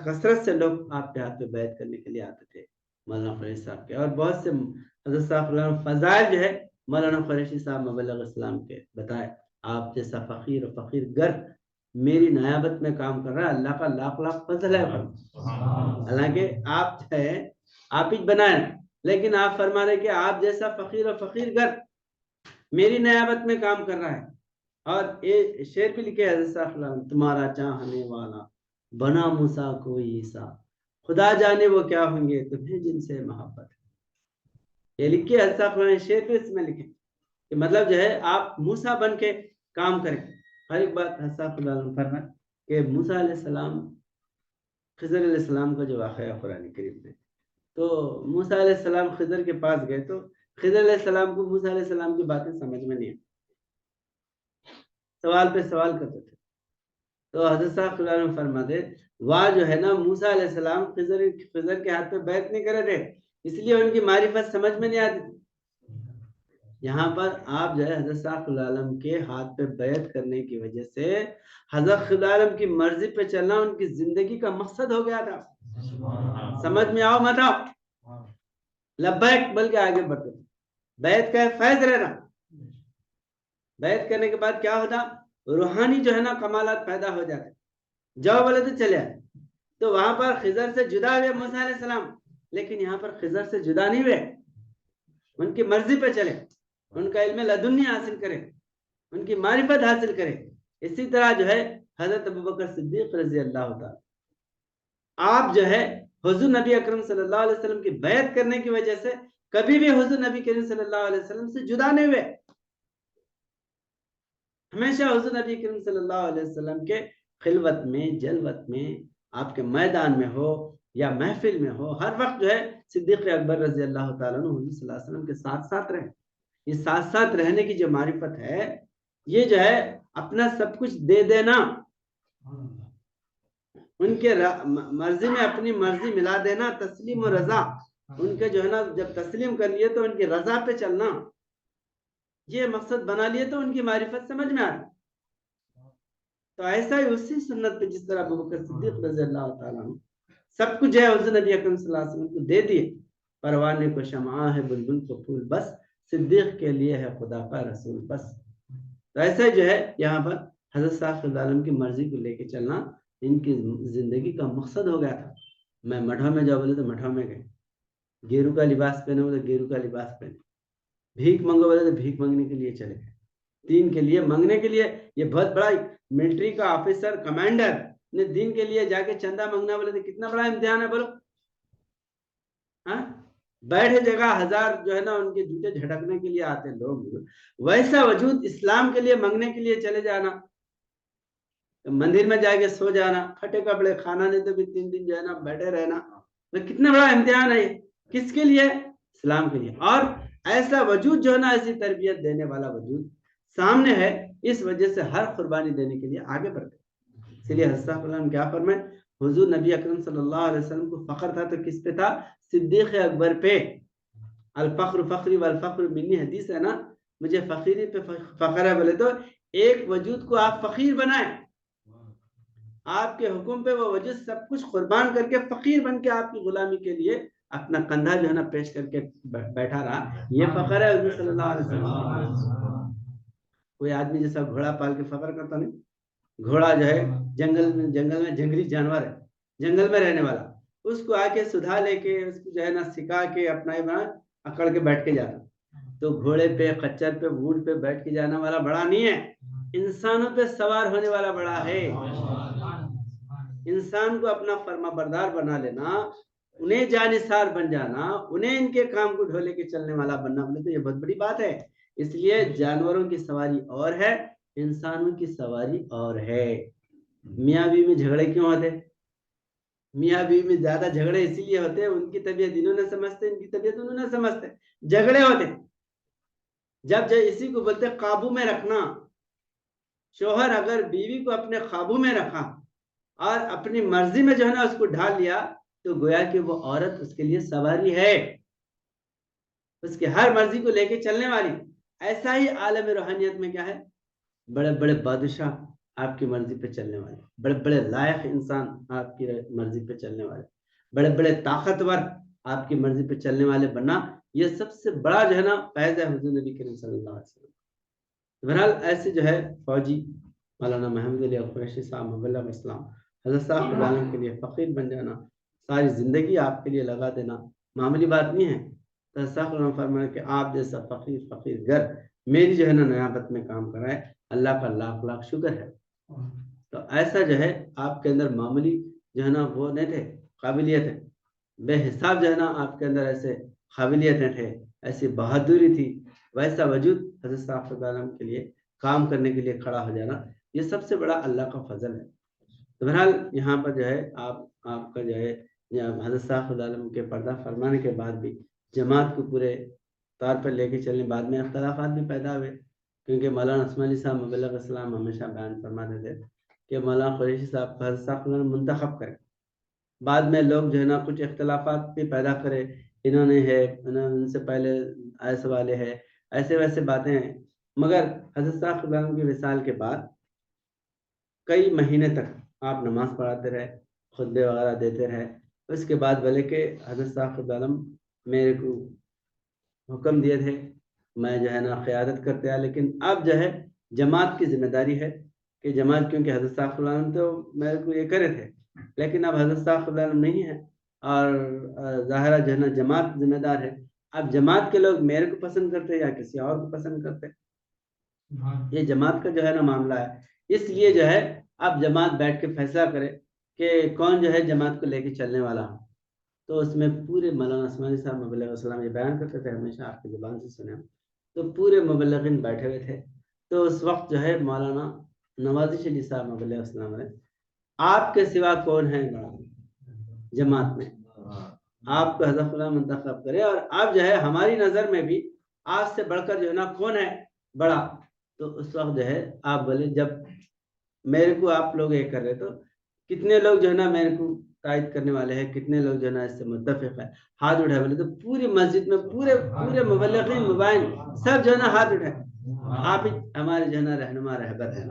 A: کثرت سے لوگ آپ کے ہاتھ پہ بیعت کرنے کے لیے آتے تھے، مولانا قریشی صاحب کے، اور بہت سے حضرت صاحب فضائل جو ہے مولانا قریشی صاحب مبلغ اسلام کے بتائے. آپ جیسا فقیر و فقیر گر میری نیابت میں کام کر رہا ہے، اللہ کا لاکھ لاکھ فضل ہے. حالانکہ آپ ہے آپ ہی بنائے، لیکن آپ فرما رہے کہ آپ جیسا فقیر و فقیر گر میری نیابت میں کام کر رہا ہے. اور یہ شعر بھی لکھے حضرت صاحب، تمہارا چاہنے والا بنا موسیٰ کوئی عیسیٰ، خدا جانے وہ کیا ہوں گے تمہیں جن سے محبت. یہ لکھے حضرت صاحب نے شعر بھی اس میں لکھے کہ مطلب جو ہے آپ موسیٰ بن کے کام کریں. ہر ایک بات حضرت صاحب فرمائے کہ موسیٰ علیہ السلام، خضر علیہ السلام کا جو واقعہ قرآن کریم میں، تو موسیٰ علیہ السلام خضر کے پاس گئے تو خضر علیہ السلام کو موسیٰ علیہ السلام کی باتیں سمجھ میں نہیں آئی، سوال پہ سوال کرتے تھے. تو حضرت صاحب خدا فرماتے وہاں جو ہے نا موسیٰ علیہ السلام خضر کے ہاتھ پہ بیعت نہیں کرے تھے، اس لیے ان کی معرفت سمجھ میں نہیں آتی. یہاں پر آپ جو ہے حضرت صاحب خدا عالم کے ہاتھ پہ بیعت کرنے کی وجہ سے حضرت خدا عالم کی مرضی پہ چلنا ان کی زندگی کا مقصد ہو گیا تھا. سمجھ میں آؤ مت آؤ، لبیک بل کے آگے بڑھتے. بیعت کا فیض رہنا، بیعت کرنے کے بعد کیا ہوتا، روحانی جو ہے نا کمالات پیدا ہو جاتے. جاؤ بولے تو چلے آئے. تو وہاں پر خضر سے جدا ہوئے موسیٰ علیہ السلام، لیکن یہاں پر خضر سے جدا نہیں ہوئے، ان کی مرضی پہ چلے، ان کا علم لدنی حاصل کرے، ان کی معرفت حاصل کرے. اسی طرح جو ہے حضرت ابوبکر صدیق رضی اللہ تعالی، آپ جو ہے حضور نبی اکرم صلی اللہ علیہ وسلم کی بیعت کرنے کی وجہ سے کبھی بھی حضور نبی کریم صلی اللہ علیہ وسلم سے جدا نہیں ہوئے. ہمیشہ حضور نبی کریم صلی اللہ علیہ وسلم کے خلوت میں، جلوت میں، آپ کے میدان میں ہو یا محفل میں ہو، ہر وقت جو ہے صدیق اکبر رضی اللہ تعالیٰ عنہ حضور صلی اللہ علیہ وسلم کے ساتھ ساتھ رہے. یہ ساتھ ساتھ رہنے کی جو معرفت ہے، یہ جو ہے اپنا سب کچھ دے دینا، ان کے مرضی میں اپنی مرضی ملا دینا، تسلیم و رضا، ان کے جو ہے نا جب تسلیم کر لیے تو ان کی رضا پہ چلنا، یہ مقصد بنا لیے تو ان کی معرفت سمجھ میں آ رہی. تو ایسا ہی اسی سنت پہ جس طرح ابوبکر صدیق رضی اللہ تعالیٰ عنہ سب کچھ ہے حضور نبی اکرم صلی اللہ علیہ وسلم کو دے دیے. پروانے کو شمع ہے، بلبل کو پھول بس، صدیق کے لیے ہے خدا کا رسول بس. تو ایسا جو ہے یہاں پر حضرت صاحب صلی اللہ علیہ وسلم کی مرضی کو لے کے چلنا ان کی زندگی کا مقصد ہو گیا تھا. میں مٹھوں میں جاؤ بولے تو مٹھوں میں گئے، گیرو کا لباس پہنے بولے گیرو کا لباس پہنے، بھیک منگو بولے تو بھیک مانگنے کے لیے چلے گئے، دین کے لیے مانگنے کے لیے. یہ بہت بڑا ملٹری کا آفیسر کمانڈر نے دین کے لیے جا کے چندہ مانگنا بولے تو کتنا بڑا امتحان ہے بولو. ہاں، بیٹھے جگہ ہزار جو ہے نا ان کے جوتے جھٹکنے کے لیے آتے لوگ، ویسا وجود اسلام کے لیے مانگنے کے لیے چلے جانا، مندر میں جا کے سو جانا، پھٹے کپڑے، کھانا نہیں تو بھی 3 دن جو ہے نا بیٹھے رہنا. کتنا بڑا امتحان ہے یہ، کس کے لیے؟ اسلام کے لیے. اور ایسا وجود جو ہے نا، ایسی تربیت دینے والا وجود سامنے ہے، اس وجہ سے ہر قربانی دینے کے لیے آگے بڑھتے. اس لیے حضرت کیا فرمائے، حضور نبی اکرم صلی اللہ علیہ وسلم کو فخر تھا تو کس پہ تھا؟ صدیق اکبر پہ. الفخر فخری والفخر منی حدیث ہے نا، مجھے فقیری پہ فخر ہے بولے تو ایک وجود کو آپ فقیر بنائیں، آپ کے حکم پہ وہ وجود سب کچھ قربان کر کے فقیر بن کے آپ کی غلامی کے لیے اپنا کندھا جو ہے نا پیش کر کے بیٹھا رہا. یہ فخر ہے حضور صلی اللہ علیہ وسلم. کوئی آدمی جیسا گھوڑا پال کے فخر کرتا نہیں. گھوڑا جو ہے جنگل میں جنگلی جانور ہے، جنگل میں رہنے والا، اس کو آ کے سدھا لے کے اس کو جو ہے نا سکھا کے اپنا اکڑ کے بیٹھ کے جانا. تو گھوڑے پہ، خچر پہ، اونٹ پہ بیٹھ کے جانا والا بڑا نہیں ہے، انسانوں پہ سوار ہونے والا بڑا ہے. انسان کو اپنا فرما بردار بنا لینا، انہیں جانثار بن جانا، انہیں ان کے کام کو ڈھولے کے چلنے والا بننا، بولے تو یہ بہت بڑی بات ہے. اس لیے جانوروں کی سواری اور ہے، انسانوں کی سواری اور ہے. میاں بیوی میں جھگڑے کیوں ہوتے؟ میاں بیوی میں زیادہ جھگڑے اسی لیے ہوتے ہیں ان کی طبیعت انہوں نے سمجھتے، ان کی طبیعت انہوں نے سمجھتے، جھگڑے ہوتے. جب اسی کو بولتے قابو میں رکھنا. شوہر اگر بیوی کو اپنے قابو میں رکھا اور اپنی مرضی میں جو ہے نا اس کو ڈھال لیا تو گویا کہ وہ عورت اس کے لیے سواری ہے، اس کی ہر مرضی کو لے کے چلنے والی. ایسا ہی عالم روحانیت میں کیا ہے، بڑے بڑے بادشاہ آپ کی مرضی پہ چلنے والے، بڑے بڑے لائق انسان آپ کی مرضی پہ چلنے والے، بڑے بڑے طاقتور آپ کی مرضی پہ چلنے والے بننا، یہ سب سے بڑا جو ہے نا فیض ہے حضور نبی کریم صلی اللہ علیہ وسلم۔ بہرحال ایسے جو ہے فوجی مولانا محمد علی قریشی صاحب مبلغ اسلام حضرت صاحب کے عالم کے لیے فقیر بن جانا، ساری زندگی آپ کے لیے لگا دینا معمولی بات نہیں ہے۔ تو صاحب فرمایا کہ آپ جیسا فقیر گر میری جو ہے نا نیابت میں کام کر رہا ہے، اللہ کا لاکھ لاکھ شکر ہے۔ تو ایسا جو ہے آپ کے اندر معمولی جو ہے نا وہ نہیں تھے، قابلیت ہے بے حساب جو ہے نا آپ کے اندر ایسے قابلیتیں تھے، ایسی بہادری تھی، ویسا وجود حضرت صاحب عالم کے لیے کام کرنے کے لیے کھڑا ہو جانا، یہ سب سے بڑا اللہ کا فضل ہے۔ تو بہرحال یہاں پر جو ہے آپ کا جو ہے حضرت صاحب عالم کے پردہ فرمانے کے بعد بھی جماعت کو پورے طور پر لے کے چلنے، بعد میں اختلافات بھی پیدا ہوئے، کیونکہ مولانا اسماعیلی صاحب مبلغ اسلام ہمیشہ بیان فرماتے تھے کہ مولانا قریشی صاحب حضرت صاحب عالم منتخب کریں، بعد میں لوگ جو ہے نا کچھ اختلافات بھی پیدا کرے، انہوں نے ہے ان سے پہلے ایسے والے ہے، ایسے ویسے باتیں ہیں، مگر حضرت صاحب عالم کی وصال کے بعد کئی مہینے تک آپ نماز پڑھاتے رہے، خطبے وغیرہ دیتے رہے۔ اس کے بعد بھلے کہ حضرت صاحب عالم میرے کو حکم دیے تھے میں جو ہے نا قیادت کرتے آیا، لیکن اب جو ہے جماعت کی ذمہ داری ہے کہ جماعت، کیونکہ حضرت صاحب عالم تو میرے کو یہ کرے تھے، لیکن اب حضرت صاحب عالم نہیں ہے اور ظاہرہ جو ہے نا جماعت ذمہ دار ہے۔ اب جماعت کے لوگ میرے کو پسند کرتے یا کسی اور کو پسند کرتے، یہ جماعت کا جو ہے نا معاملہ ہے۔ اس لیے جو ہے اب جماعت بیٹھ کے فیصلہ کرے کہ کون جو ہے جماعت کو لے کے چلنے والا ہو۔ تو اس میں پورے مولانا اسماعیلی صاحب مبلغ اسلام یہ بیان کرتے تھے، ہمیشہ آپ کی زبان سے سنے، تو پورے مبلغین بیٹھے ہوئے تھے۔ تو اس وقت جو ہے مولانا نوازی شریف صاحب مبلغ اسلام نے آپ کے سوا کون ہے بڑا جماعت میں، آپ کو حضرت اللہ منتخب کرے، اور آپ جو ہے ہماری نظر میں بھی آپ سے بڑھ کر جو ہے نا کون ہے بڑا۔ تو اس وقت جو ہے آپ بولے، جب میرے کو آپ لوگ یہ کر رہے تو کتنے لوگ جو ہے نا میرے کو تائید کرنے والے ہیں، کتنے لوگ جو ہے نا اس سے متفق ہے، ہاتھ اٹھائے بولے۔ تو پوری مسجد میں پورے مبلغین مبائن سب جو ہے نا ہاتھ اٹھائے، آپ ہی ہمارے جو ہے نا رہنما رہبر ہے۔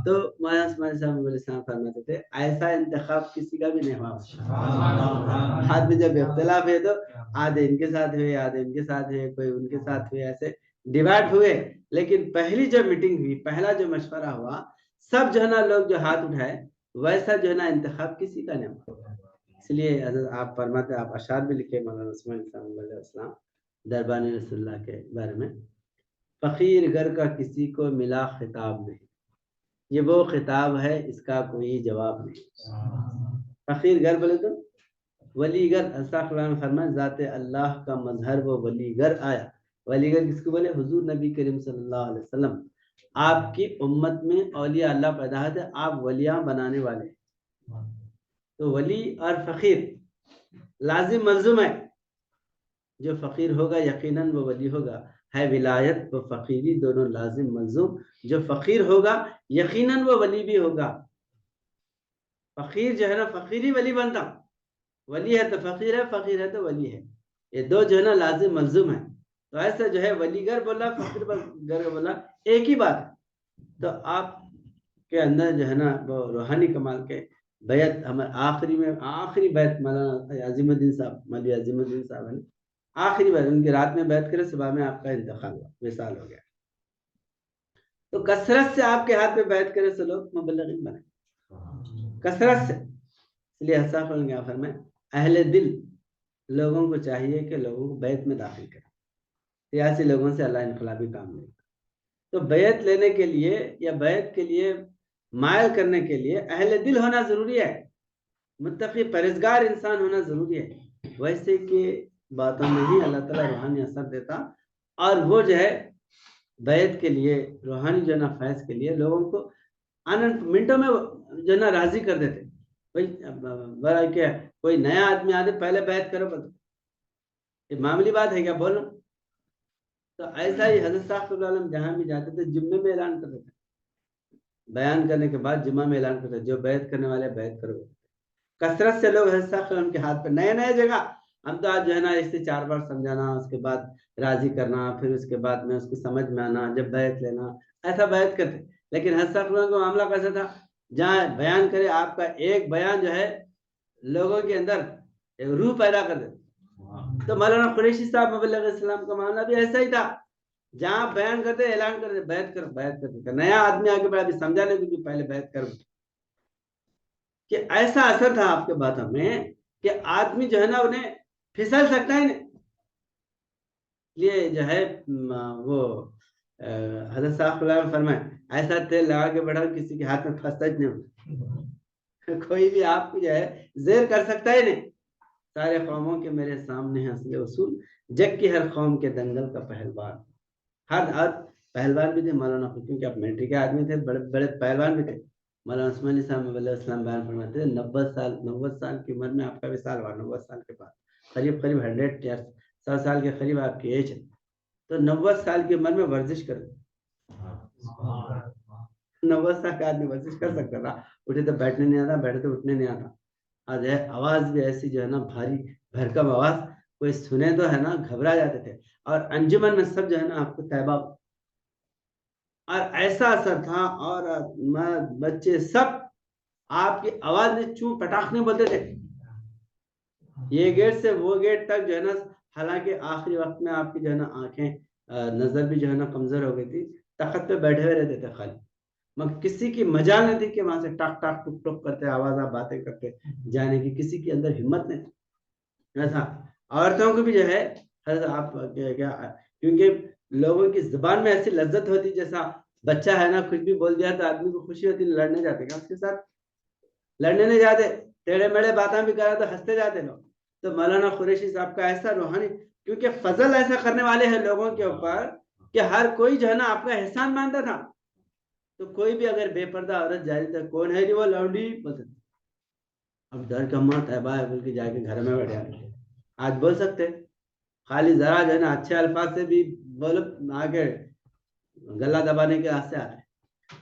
A: تو مولانا اسماعیل صاحب مبلغ اسلام فرماتے تھے ایسا انتخاب کسی کا بھی نہیں ہوا، ہاتھ میں جب اختلاف ہے تو آدھے ان کے ساتھ ہوئے، آدھے ان کے ساتھ ہوئے، کوئی ان کے ساتھ ہوئے، ایسے ڈیوائڈ ہوئے، لیکن پہلی جو میٹنگ ہوئی، پہلا جو مشورہ ہوا، سب جو ہے نا لوگ جو ہاتھ اٹھائے، ویسا جو ہے نا انتخاب کسی کا نہیں ہوا۔ اس لیے آپ فرماتے، آپ اشعار بھی لکھے مولانا اسماعیل صاحب علیہ السلام دربانی رسول اللہ کے بارے میں، فقیر گر کا کسی کو ملا خطاب نہیں، یہ وہ خطاب ہے اس کا کوئی جواب نہیں۔ فقیر گر بولے تو ولی گر، استغفر فرمائے ذات اللہ کا مظہر وہ ولی گر آیا۔ ولی گر کس کو بولے؟ حضور نبی کریم صلی اللہ علیہ وسلم۔ آپ کی امت میں اولیاء اللہ پیدا ہوتے، آپ ولیاں بنانے والے، تو ولی اور فقیر لازم ملزوم ہے، جو فقیر ہوگا یقیناً وہ ولی ہوگا، ہے ولایت و فقیری دونوں لازم ملزوم، جو فقیر ہوگا یقیناً وہ ولی بھی ہوگا۔ فقیر جو ہے نا فقیری ولی بنتا، ولی ہے تو فقیر ہے، فقیر ہے تو ولی ہے، یہ دو جو ہے نا لازم ملزوم ہے۔ تو ایسا جو ہے ولی گر بولا، فقیر گر بولا، ایک ہی بات ہے۔ تو آپ کے اندر جو ہے نا وہ روحانی کمال کے بیعت، ہمارے آخری بیعت مولانا عظیم الدین صاحب، مولوی عظیم الدین صاحب ہے، آخری بیعت ان کی رات میں بیعت کرے، صبح میں آپ کا انتقال ہوا، وصال ہو گیا۔ تو کثرت سے آپ کے ہاتھ میں بیعت کرے سے لوگ مبلغین بنے، کثرت سے۔ اس لیے حسن کیا فرمائے، اہل دل لوگوں کو چاہیے کہ لوگوں کو بیعت میں داخل کرے، سیاسی لوگوں سے اللہ انقلابی کام لے۔ تو بیعت لینے کے لیے یا بیعت کے لیے مائل کرنے کے لیے اہل دل ہونا ضروری ہے، متقی پرہیزگار انسان ہونا ضروری ہے۔ ویسے کہ باتوں میں ہی اللہ تعالیٰ روحانی اثر دیتا، اور وہ جو ہے بیعت کے لیے روحانی جو ہے نا فیض کے لیے لوگوں کو منٹوں میں جو ہے نا راضی کر دیتے۔ بھائی کیا کوئی نیا آدمی آدھے پہلے بیعت کرو، یہ معمولی بات ہے کیا بولو؟ تو ایسا ہی حضرت صاحب عالم جہاں بھی جاتے تھے جمعے میں اعلان کرتے تھے، بیان کرنے کے بعد جمعہ میں اعلان کرتے تھے، جو بیعت کرنے والے بیعت کرو۔ کثرت سے لوگ حضرت صاحب عالم کے ہاتھ پہ نئے جگہ، ہم تو آج جو ہے نا اس سے 4 بار سمجھانا، اس کے بعد راضی کرنا، پھر اس کے بعد میں اس کو سمجھ میں آنا، جب بیعت لینا، ایسا بیعت کرتے۔ لیکن حضرت صاحب عالم کا معاملہ کیسا تھا، جہاں بیان کرے آپ کا ایک بیان جو ہے لوگوں کے اندر ایک روح پیدا کر دیتے، تو مولانا قریشی صاحب مبلغ اسلام کا معاملہ بھی ایسا ہی تھا، جہاں بیان کرتے اعلان کرتے بیعت کرو بیعت کرتے، نیا آدمی آگے بڑھا بھی سمجھانے کو پہلے بیعت کرو، کہ ایسا اثر تھا آپ کے باتوں میں کہ آدمی جو ہے نا انہیں پھسل سکتا ہے نہیں، یہ جو ہے وہ حضرت صاحب نے فرمائے ایسا تیل لگا کے بڑھا کسی کے ہاتھ میں پھنستا ہی نہیں، کوئی بھی آپ کو جو ہے زیر کر سکتا ہے نہیں، سارے قوموں کے میرے سامنے ہیں اصل اصول، جگ کی ہر قوم کے دنگل کا پہلوان، ہر پہلوان بھی تھے مولانا، کیونکہ آپ ملٹری کے آدمی تھے، بڑے بڑے پہلوان بھی تھے۔ مولانا عثمان علی صاحب علیہ السلام بیان فرماتے ہیں 90 سال کی عمر میں آپ کا وصال ہوا، 90 سال کے بعد قریب 100 یا 100 سال کے قریب آپ کی ایج ہے، تو 90 سال کی عمر میں ورزش کرو، 90 سال کا آدمی ورزش کر سکتا تھا، اٹھے تو بیٹھنے نہیں آتا، بیٹھے تو اٹھنے نہیں آتا، آج ہے آواز بھی ایسی جو ہے نا بھاری بھرکم آواز، کوئی سنے تو ہے نا گھبرا جاتے تھے، اور انجمن میں سب جو ہے نا آپ کو طیبہ، اور ایسا اثر تھا، اور بچے سب آپ کی آواز میں چون پٹاخنے بولتے تھے، یہ گیٹ سے وہ گیٹ تک جو ہے نا، حالانکہ آخری وقت میں آپ کی جو ہے نا آنکھیں نظر بھی جو ہے نا کمزور ہو گئی تھی، تخت پہ بیٹھے ہوئے رہتے تھے خالی، مگر کسی کی مجال نہیں تھی کہ وہاں سے ٹاک ٹاک ٹک ٹک کرتے آواز آپ باتیں کرتے جانے کی، کسی کی اندر ہمت نہیں تھی ایسا۔ عورتوں کو بھی جو ہے آپ کیا، کیونکہ لوگوں کی زبان میں ایسی لذت ہوتی، جیسا بچہ ہے نا کچھ بھی بول دیا تو آدمی کو خوشی ہوتی، لڑنے جاتے گا اس کے ساتھ، لڑنے نہیں جاتے، ٹیڑے میڑے باتیں بھی کرا تو ہنستے جاتے لوگ، تو مولانا قریشی صاحب کا ایسا روحانی، کیونکہ فضل ایسا کرنے والے ہیں لوگوں کے اوپر کہ ہر کوئی جو ہے نا آپ کا احسان مانتا تھا، تو کوئی بھی اگر بے پردہ عورت جاری تھا کون ہے جی وہ لونڈی بولتے، اب ڈر کا ماں طیبہ ہے بول کے جا کے گھر میں بیٹھا، آج بول سکتے خالی ذرا جو ہے نا اچھے الفاظ سے بھی بولو آگے گلا دبانے کے راستے آتے،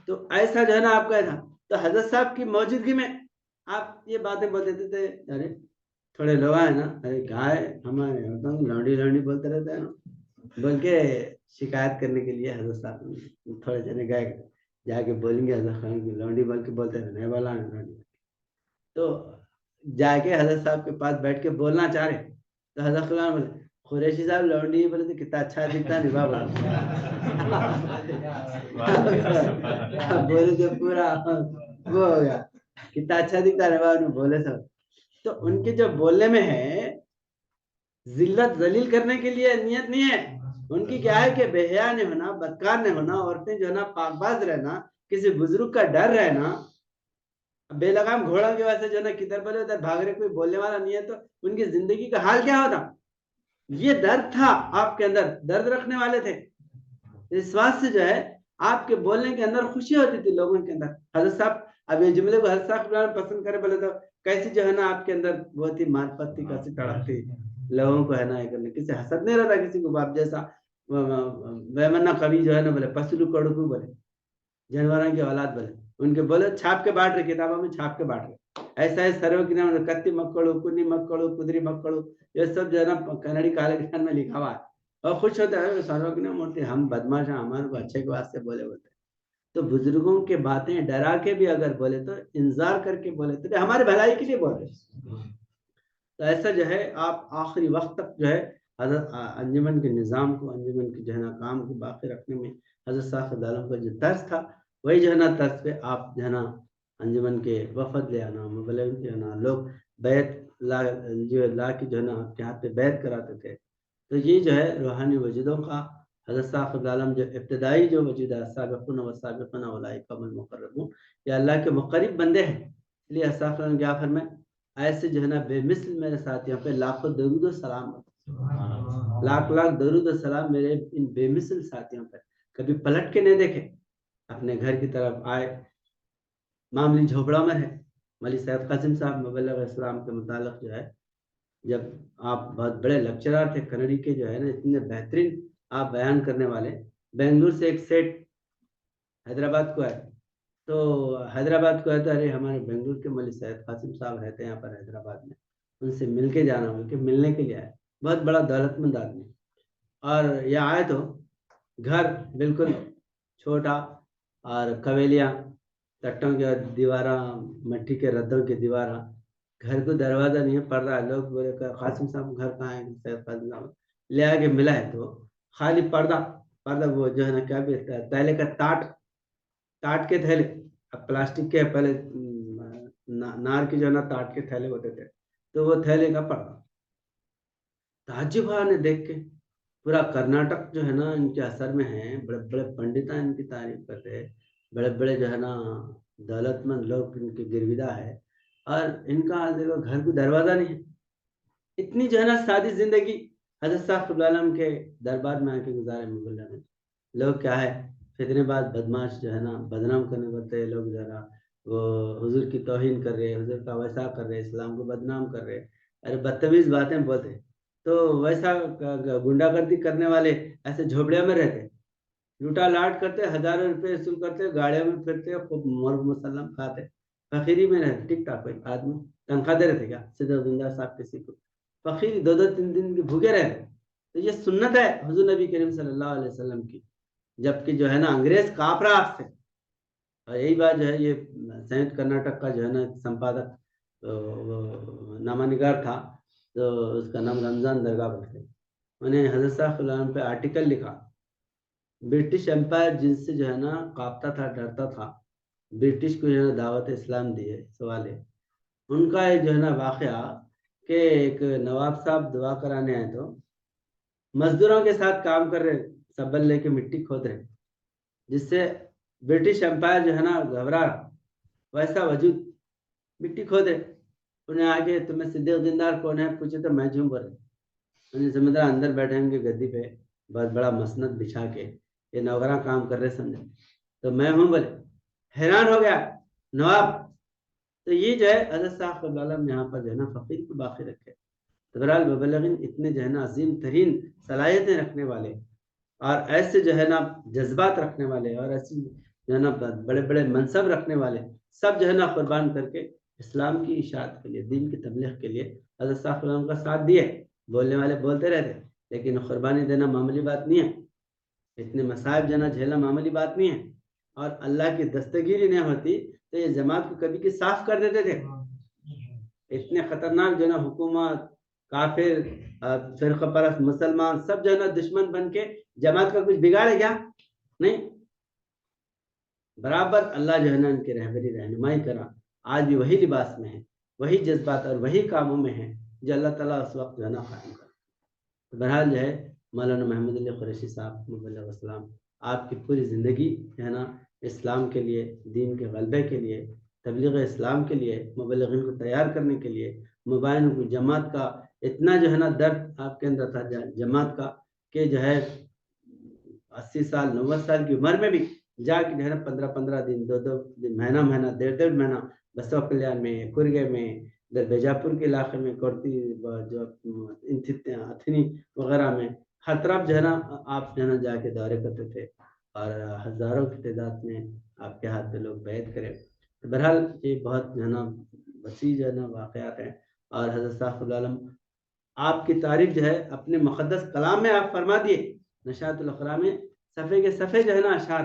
A: تو ایسا جو ہے نا آپ کا تھا، تو حضرت صاحب کی موجودگی میں آپ یہ باتیں بولتے تھے، ارے تھوڑے لوگ ہیں نا، ارے کہاں ہے ہمارے لونڈی لونڈی بولتے رہتے ہیں نا، بول کے شکایت کرنے کے لیے حضرت صاحب تھوڑے جنے گئے، جا کے بولیں گے حضرت خان کی لونڈی بول کے بولتے رہے نہیں بولا لونڈی، تو جا کے حضرت صاحب کے پاس بیٹھ کے بولنا چاہ رہے، تو حضرت خان بولے قریشی صاحب لونڈی بولے تو کتنا اچھا دکھتا ہے نبھا بولے تو پورا وہ ہو گیا، کتنا اچھا دکھتا ہے نبھا بولے سب، تو ان کے جو بولنے میں ہے ذلت ذلیل کرنے کے لیے نیت نہیں ہے، ان کی کیا ہے کہ بے حیا نہیں ہونا، بدکار نہیں ہونا، عورتیں جو ہے نا پاک باز رہنا، کسی بزرگ کا ڈر رہنا، بے لگام گھوڑا کی وجہ سے جو ہے نا کدھر بولے ادھر بھاگ رہے، کوئی بولنے والا نہیں ہے، تو ان کی زندگی کا حال کیا ہوتا، یہ درد تھا آپ کے اندر، درد رکھنے والے تھے، اس واسطے سے جو ہے آپ کے بولنے کے اندر خوشی ہوتی تھی لوگوں کے اندر۔ حضرت صاحب اب یہ جملے کو حضرت صاحب پسند کرے بولے تو کیسی جو ہے نا آپ کے اندر بہت ہی معرفت تھی، کیسی تڑپ تھی لوگوں کو ہے نا یہ کرنے، کسی حسد نہیں رہتا کسی کو باپ جیسا، بیمنا کبھی جو ہے نا بولے پسلو کڑکو بولے جانوروں کی اولاد بولے، ان کے بولے چھاپ کے بانٹ رہے، کتابوں میں چھاپ کے بانٹ رہے، ایسا ہے سرو کی نام کتی مکڑو کنی مکڑو کدری مکڑو، یہ سب جو ہے نا کنڑی کالے گھر میں لکھا ہوا ہے، اور خوش ہوتا ہے سرو کی نام مورتی، ہم بدماش ہیں، ہمارے کو اچھے کے واسطے بولے بولتے، تو بزرگوں کے باتیں ڈرا کے بھی اگر بولے تو انذار کر کے بولے تو ہمارے بھلائی کے لیے بول رہے، تو ایسا جو ہے آپ آخری وقت تک جو ہے حضرت انجمن کے نظام کو، انجمن کے جو ہے نا کام کو باقی رکھنے میں حضرت صاحب عالم کا جو طرز تھا، وہی جو ہے نا طرز پہ آپ جو ہے نا انجمن کے وفد لے آنا، مبلغ لے آنا، لوگ بیعت لا کی جو ہے نا آپ کے ہاتھ پہ بیعت کراتے تھے، تو یہ جو ہے روحانی وجودوں کا حضرت صاحب عالم جو ابتدائی جو وجود ہے، سابقون و سابقون اولئک هم المقربون، یہ اللہ کے مقرب بندے ہیں، اس لیے صاحب عالم کیا فرمائے، ایسے جو ہے نا بے مثل میرے ساتھیوں پہ لاکھوں درود و سلام، لاکھ لاکھ درود و سلام میرے ان بے مثل ساتھیوں پہ، کبھی پلٹ کے نہیں دیکھے، اپنے گھر کی طرف آئے، معمولی جھوپڑا میں ہے، مولوی سید قاسم صاحب مبلغ اسلام کے متعلق جو ہے، جب آپ بہت بڑے لیکچرر تھے کنڑی کے جو ہے نا، اتنے بہترین آپ بیان کرنے والے، بنگلور سے ایک سیٹ حیدرآباد کو آئے، تو حیدرآباد کو آئے تو ارے ہمارے بنگلور کے مولوی سید قاسم صاحب رہتے ہیں یہاں پر حیدرآباد میں، ان سے مل کے جانا، بول کے ملنے کے لیے آئے، بہت بڑا دولت مند آدمی، اور یہ آئے تو گھر بالکل چھوٹا، اور قبیلیاں، تٹوں کے دیوارہ، مٹی کے ردوں کے دیوارہ، گھر کو دروازہ نہیں ہے، پردہ. لوگ بولے قاسم صاحب گھر کہاں ہے؟ سید قاسم صاحب لے آ کے ملا ہے تو خالی پردہ وہ جو ہے نا کیا بھی تھیلے کا ٹاٹ کے تھیلے. اب پلاسٹک کے پہلے نار کے جو ہے نا ٹاٹ کے تھیلے ہوتے تھے، تو وہ تھیلے کا پردہ. تعجب ہوا نے دیکھ کے. پورا کرناٹک جو ہے نا ان کے اثر میں ہے، بڑے بڑے پنڈتاں ان کی تعریف کرتے ہیں، بڑے بڑے جو ہے نا دولت مند لوگ ان کے گرویدہ ہے، اور ان کا دیکھو گھر کو دروازہ نہیں ہے. اتنی جو ہے نا سادی زندگی حضرت صاحب صلی اللہ علیہ وسلم کے دربار میں آ کے گزارے مغلیہ نے. لوگ کیا ہے فتنے بعد بدماش جو ہے نا بدنام کرنے کرتے ہیں لوگ، ذرا وہ حضور کی توہین کر رہے، حضور کا ویسا کر رہے، اسلام کو بدنام کر رہے، ارے بدتمیز باتیں بولتے. تو ویسا گنڈا گردی کرنے والے ایسے جھوپڑیوں میں رہتے، لوٹا لاٹ کرتے، ہزاروں روپے وصول کرتے، گاڑیوں میں پھرتے، خوب مرغ مسلم کھاتے، فقیری میں رہتے. ٹک ٹاک کوئی آدمی تنخواہ دے رہے تھے کیا صدر زندہ صاحب کسی کو؟ فقیر 2-2 3 دن کے بھوکے رہتے. تو یہ سنت ہے حضور نبی کریم صلی اللہ علیہ وسلم کی، جبکہ جو ہے نا انگریز کاپ رہا آپ سے. اور یہی بات جو ہے یہ سنیت کرناٹک کا جو ہے نا سمپادک نامہ نگار تھا، تو اس کا نام رمضان درگاہ بولتے. انہوں نے حضرت صاحب صلی اللہ علیہ وسلم پہ آرٹیکل لکھا. برٹش امپائر جن سے جو ہے نا کانپتا تھا، ڈرتا تھا، برٹش کو جو ہے نا دعوت اسلام دی ہے. سوال ہے ان کا جو ہے نا واقعہ کہ ایک نواب صاحب دعا کرانے آئے تو مزدوروں کے ساتھ کام کر رہے، سبل لے کے مٹی کھود رہے، جس سے برٹش امپائر جو ہے نا گھبرا رہا. ویسا وجود مٹی کھودے. انہیں آگے تمہیں صدیق دیندار کون ہے پوچھے تو میں جھوم بولے. انہیں سمجھا اندر بیٹھے ہوں گے گدی پہ بہت بڑا مسند بچھا کے، یہ نوکراں کام کر رہے سمجھے، تو میں ہوں بولے. حیران ہو گیا نواب. تو یہ جو ہے حضرت صاحب صلی اللہ علیہ وسلم یہاں پر جو ہے نا فقیر کو باقی رکھے. تو بہرحال مبلغین اتنے جو ہے نا عظیم ترین صلاحیتیں رکھنے والے، اور ایسے جو ہے نا جذبات رکھنے والے، اور ایسے جو ہے نا بڑے بڑے منصب رکھنے والے، سب جو ہے نا قربان کر کے اسلام کی اشاعت کے لیے، دین کی تبلیغ کے لیے حضرت صاحب صلی اللہ علیہ وسلم کا ساتھ دیے. بولنے والے بولتے رہتے، لیکن قربانی دینا معمولی بات نہیں ہے. اتنے مصائب جو ہے نا جھیلنا معمولی بات نہیں ہے. اور اللہ کی دستگیری نہیں ہوتی تو یہ جماعت کو کبھی کی صاف کر دیتے تھے. اتنے خطرناک جو ہے نا حکومت، کافر، فرقہ پرست مسلمان سب جو ہے نا دشمن بن کے جماعت کا کچھ بگاڑے کیا؟ نہیں. برابر اللہ جو ہے نا ان کی رہبری رہنمائی کرا. آج بھی وہی لباس میں ہے، وہی جذبات اور وہی کاموں میں ہے جو اللہ تعالیٰ اس وقت جو ہے نا قائم کرا. بہرحال جو ہے مولانا محمد علی قریشی صاحب علیہ السلام آپ کی پوری زندگی جو ہے نا اسلام کے لیے، دین کے غلبے کے لیے، تبلیغ اسلام کے لیے، مبلغین کو تیار کرنے کے لیے، مبائن کو جماعت کا اتنا جو ہے نا درد آپ کے اندر تھا جماعت کا، کہ جو ہے 80 سال 90 سال کی عمر میں بھی جا کے جو ہے نا 15 دن 2 دن مہینہ 1.5 مہینہ بسوا کلیان میں، کرگے میں، ادھر بیجاپور کے علاقے میں، کورتی جو اتھنی وغیرہ میں، ہر طرف جو ہے نا آپ جو ہے نا جا کے دورے کرتے تھے، اور ہزاروں کی تعداد میں آپ کے ہاتھ پہ لوگ بیعت کرے. بہرحال یہ بہت جو ہے نا وسیع جو ہے نا واقعات ہیں. اور حضرت صاحب صلی اللہ علیہ وسلم آپ کی تعریف جو ہے اپنے مقدس کلام میں آپ فرما دیے. نشاط الاقرا میں صفحے کے صفحے جو ہے نا اشعار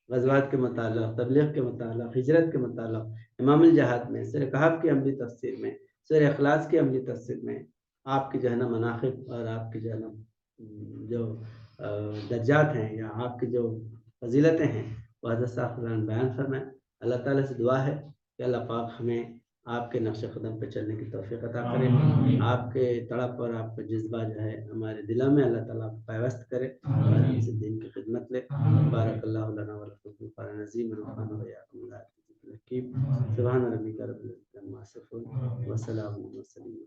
A: غزوات کے متعلق، تبلیغ کے متعلق، ہجرت کے متعلق، امام الجہاد میں، سورہ کہف کی عملی تفسیر میں، سورہ اخلاص کی عملی تفسیر میں آپ کی جو ہے نا مناقب اور آپ کی جو ہے نا جو درجات ہیں یا آپ کی جو فضیلتیں ہیں وہ حضرت صاحب صلی اللہ علیہ وسلم بیان فرمائیں. اللہ تعالیٰ سے دعا ہے کہ اللہ پاک ہمیں آپ کے نقش قدم پہ چلنے کی توفیق عطا کرے. آپ کے تڑپ اور آپ کا جذبہ جو ہے ہمارے دلوں میں اللہ تعالیٰ پیوست کرے، اور ہم سے دین کی خدمت لے. بارک اللہ لنا ولکم فی القرآن العظیم ونفعنا وإياکم بالآیات والذکر الحکیم. سبحان ربک رب العزة عما یصفون وسلام علی المرسلین.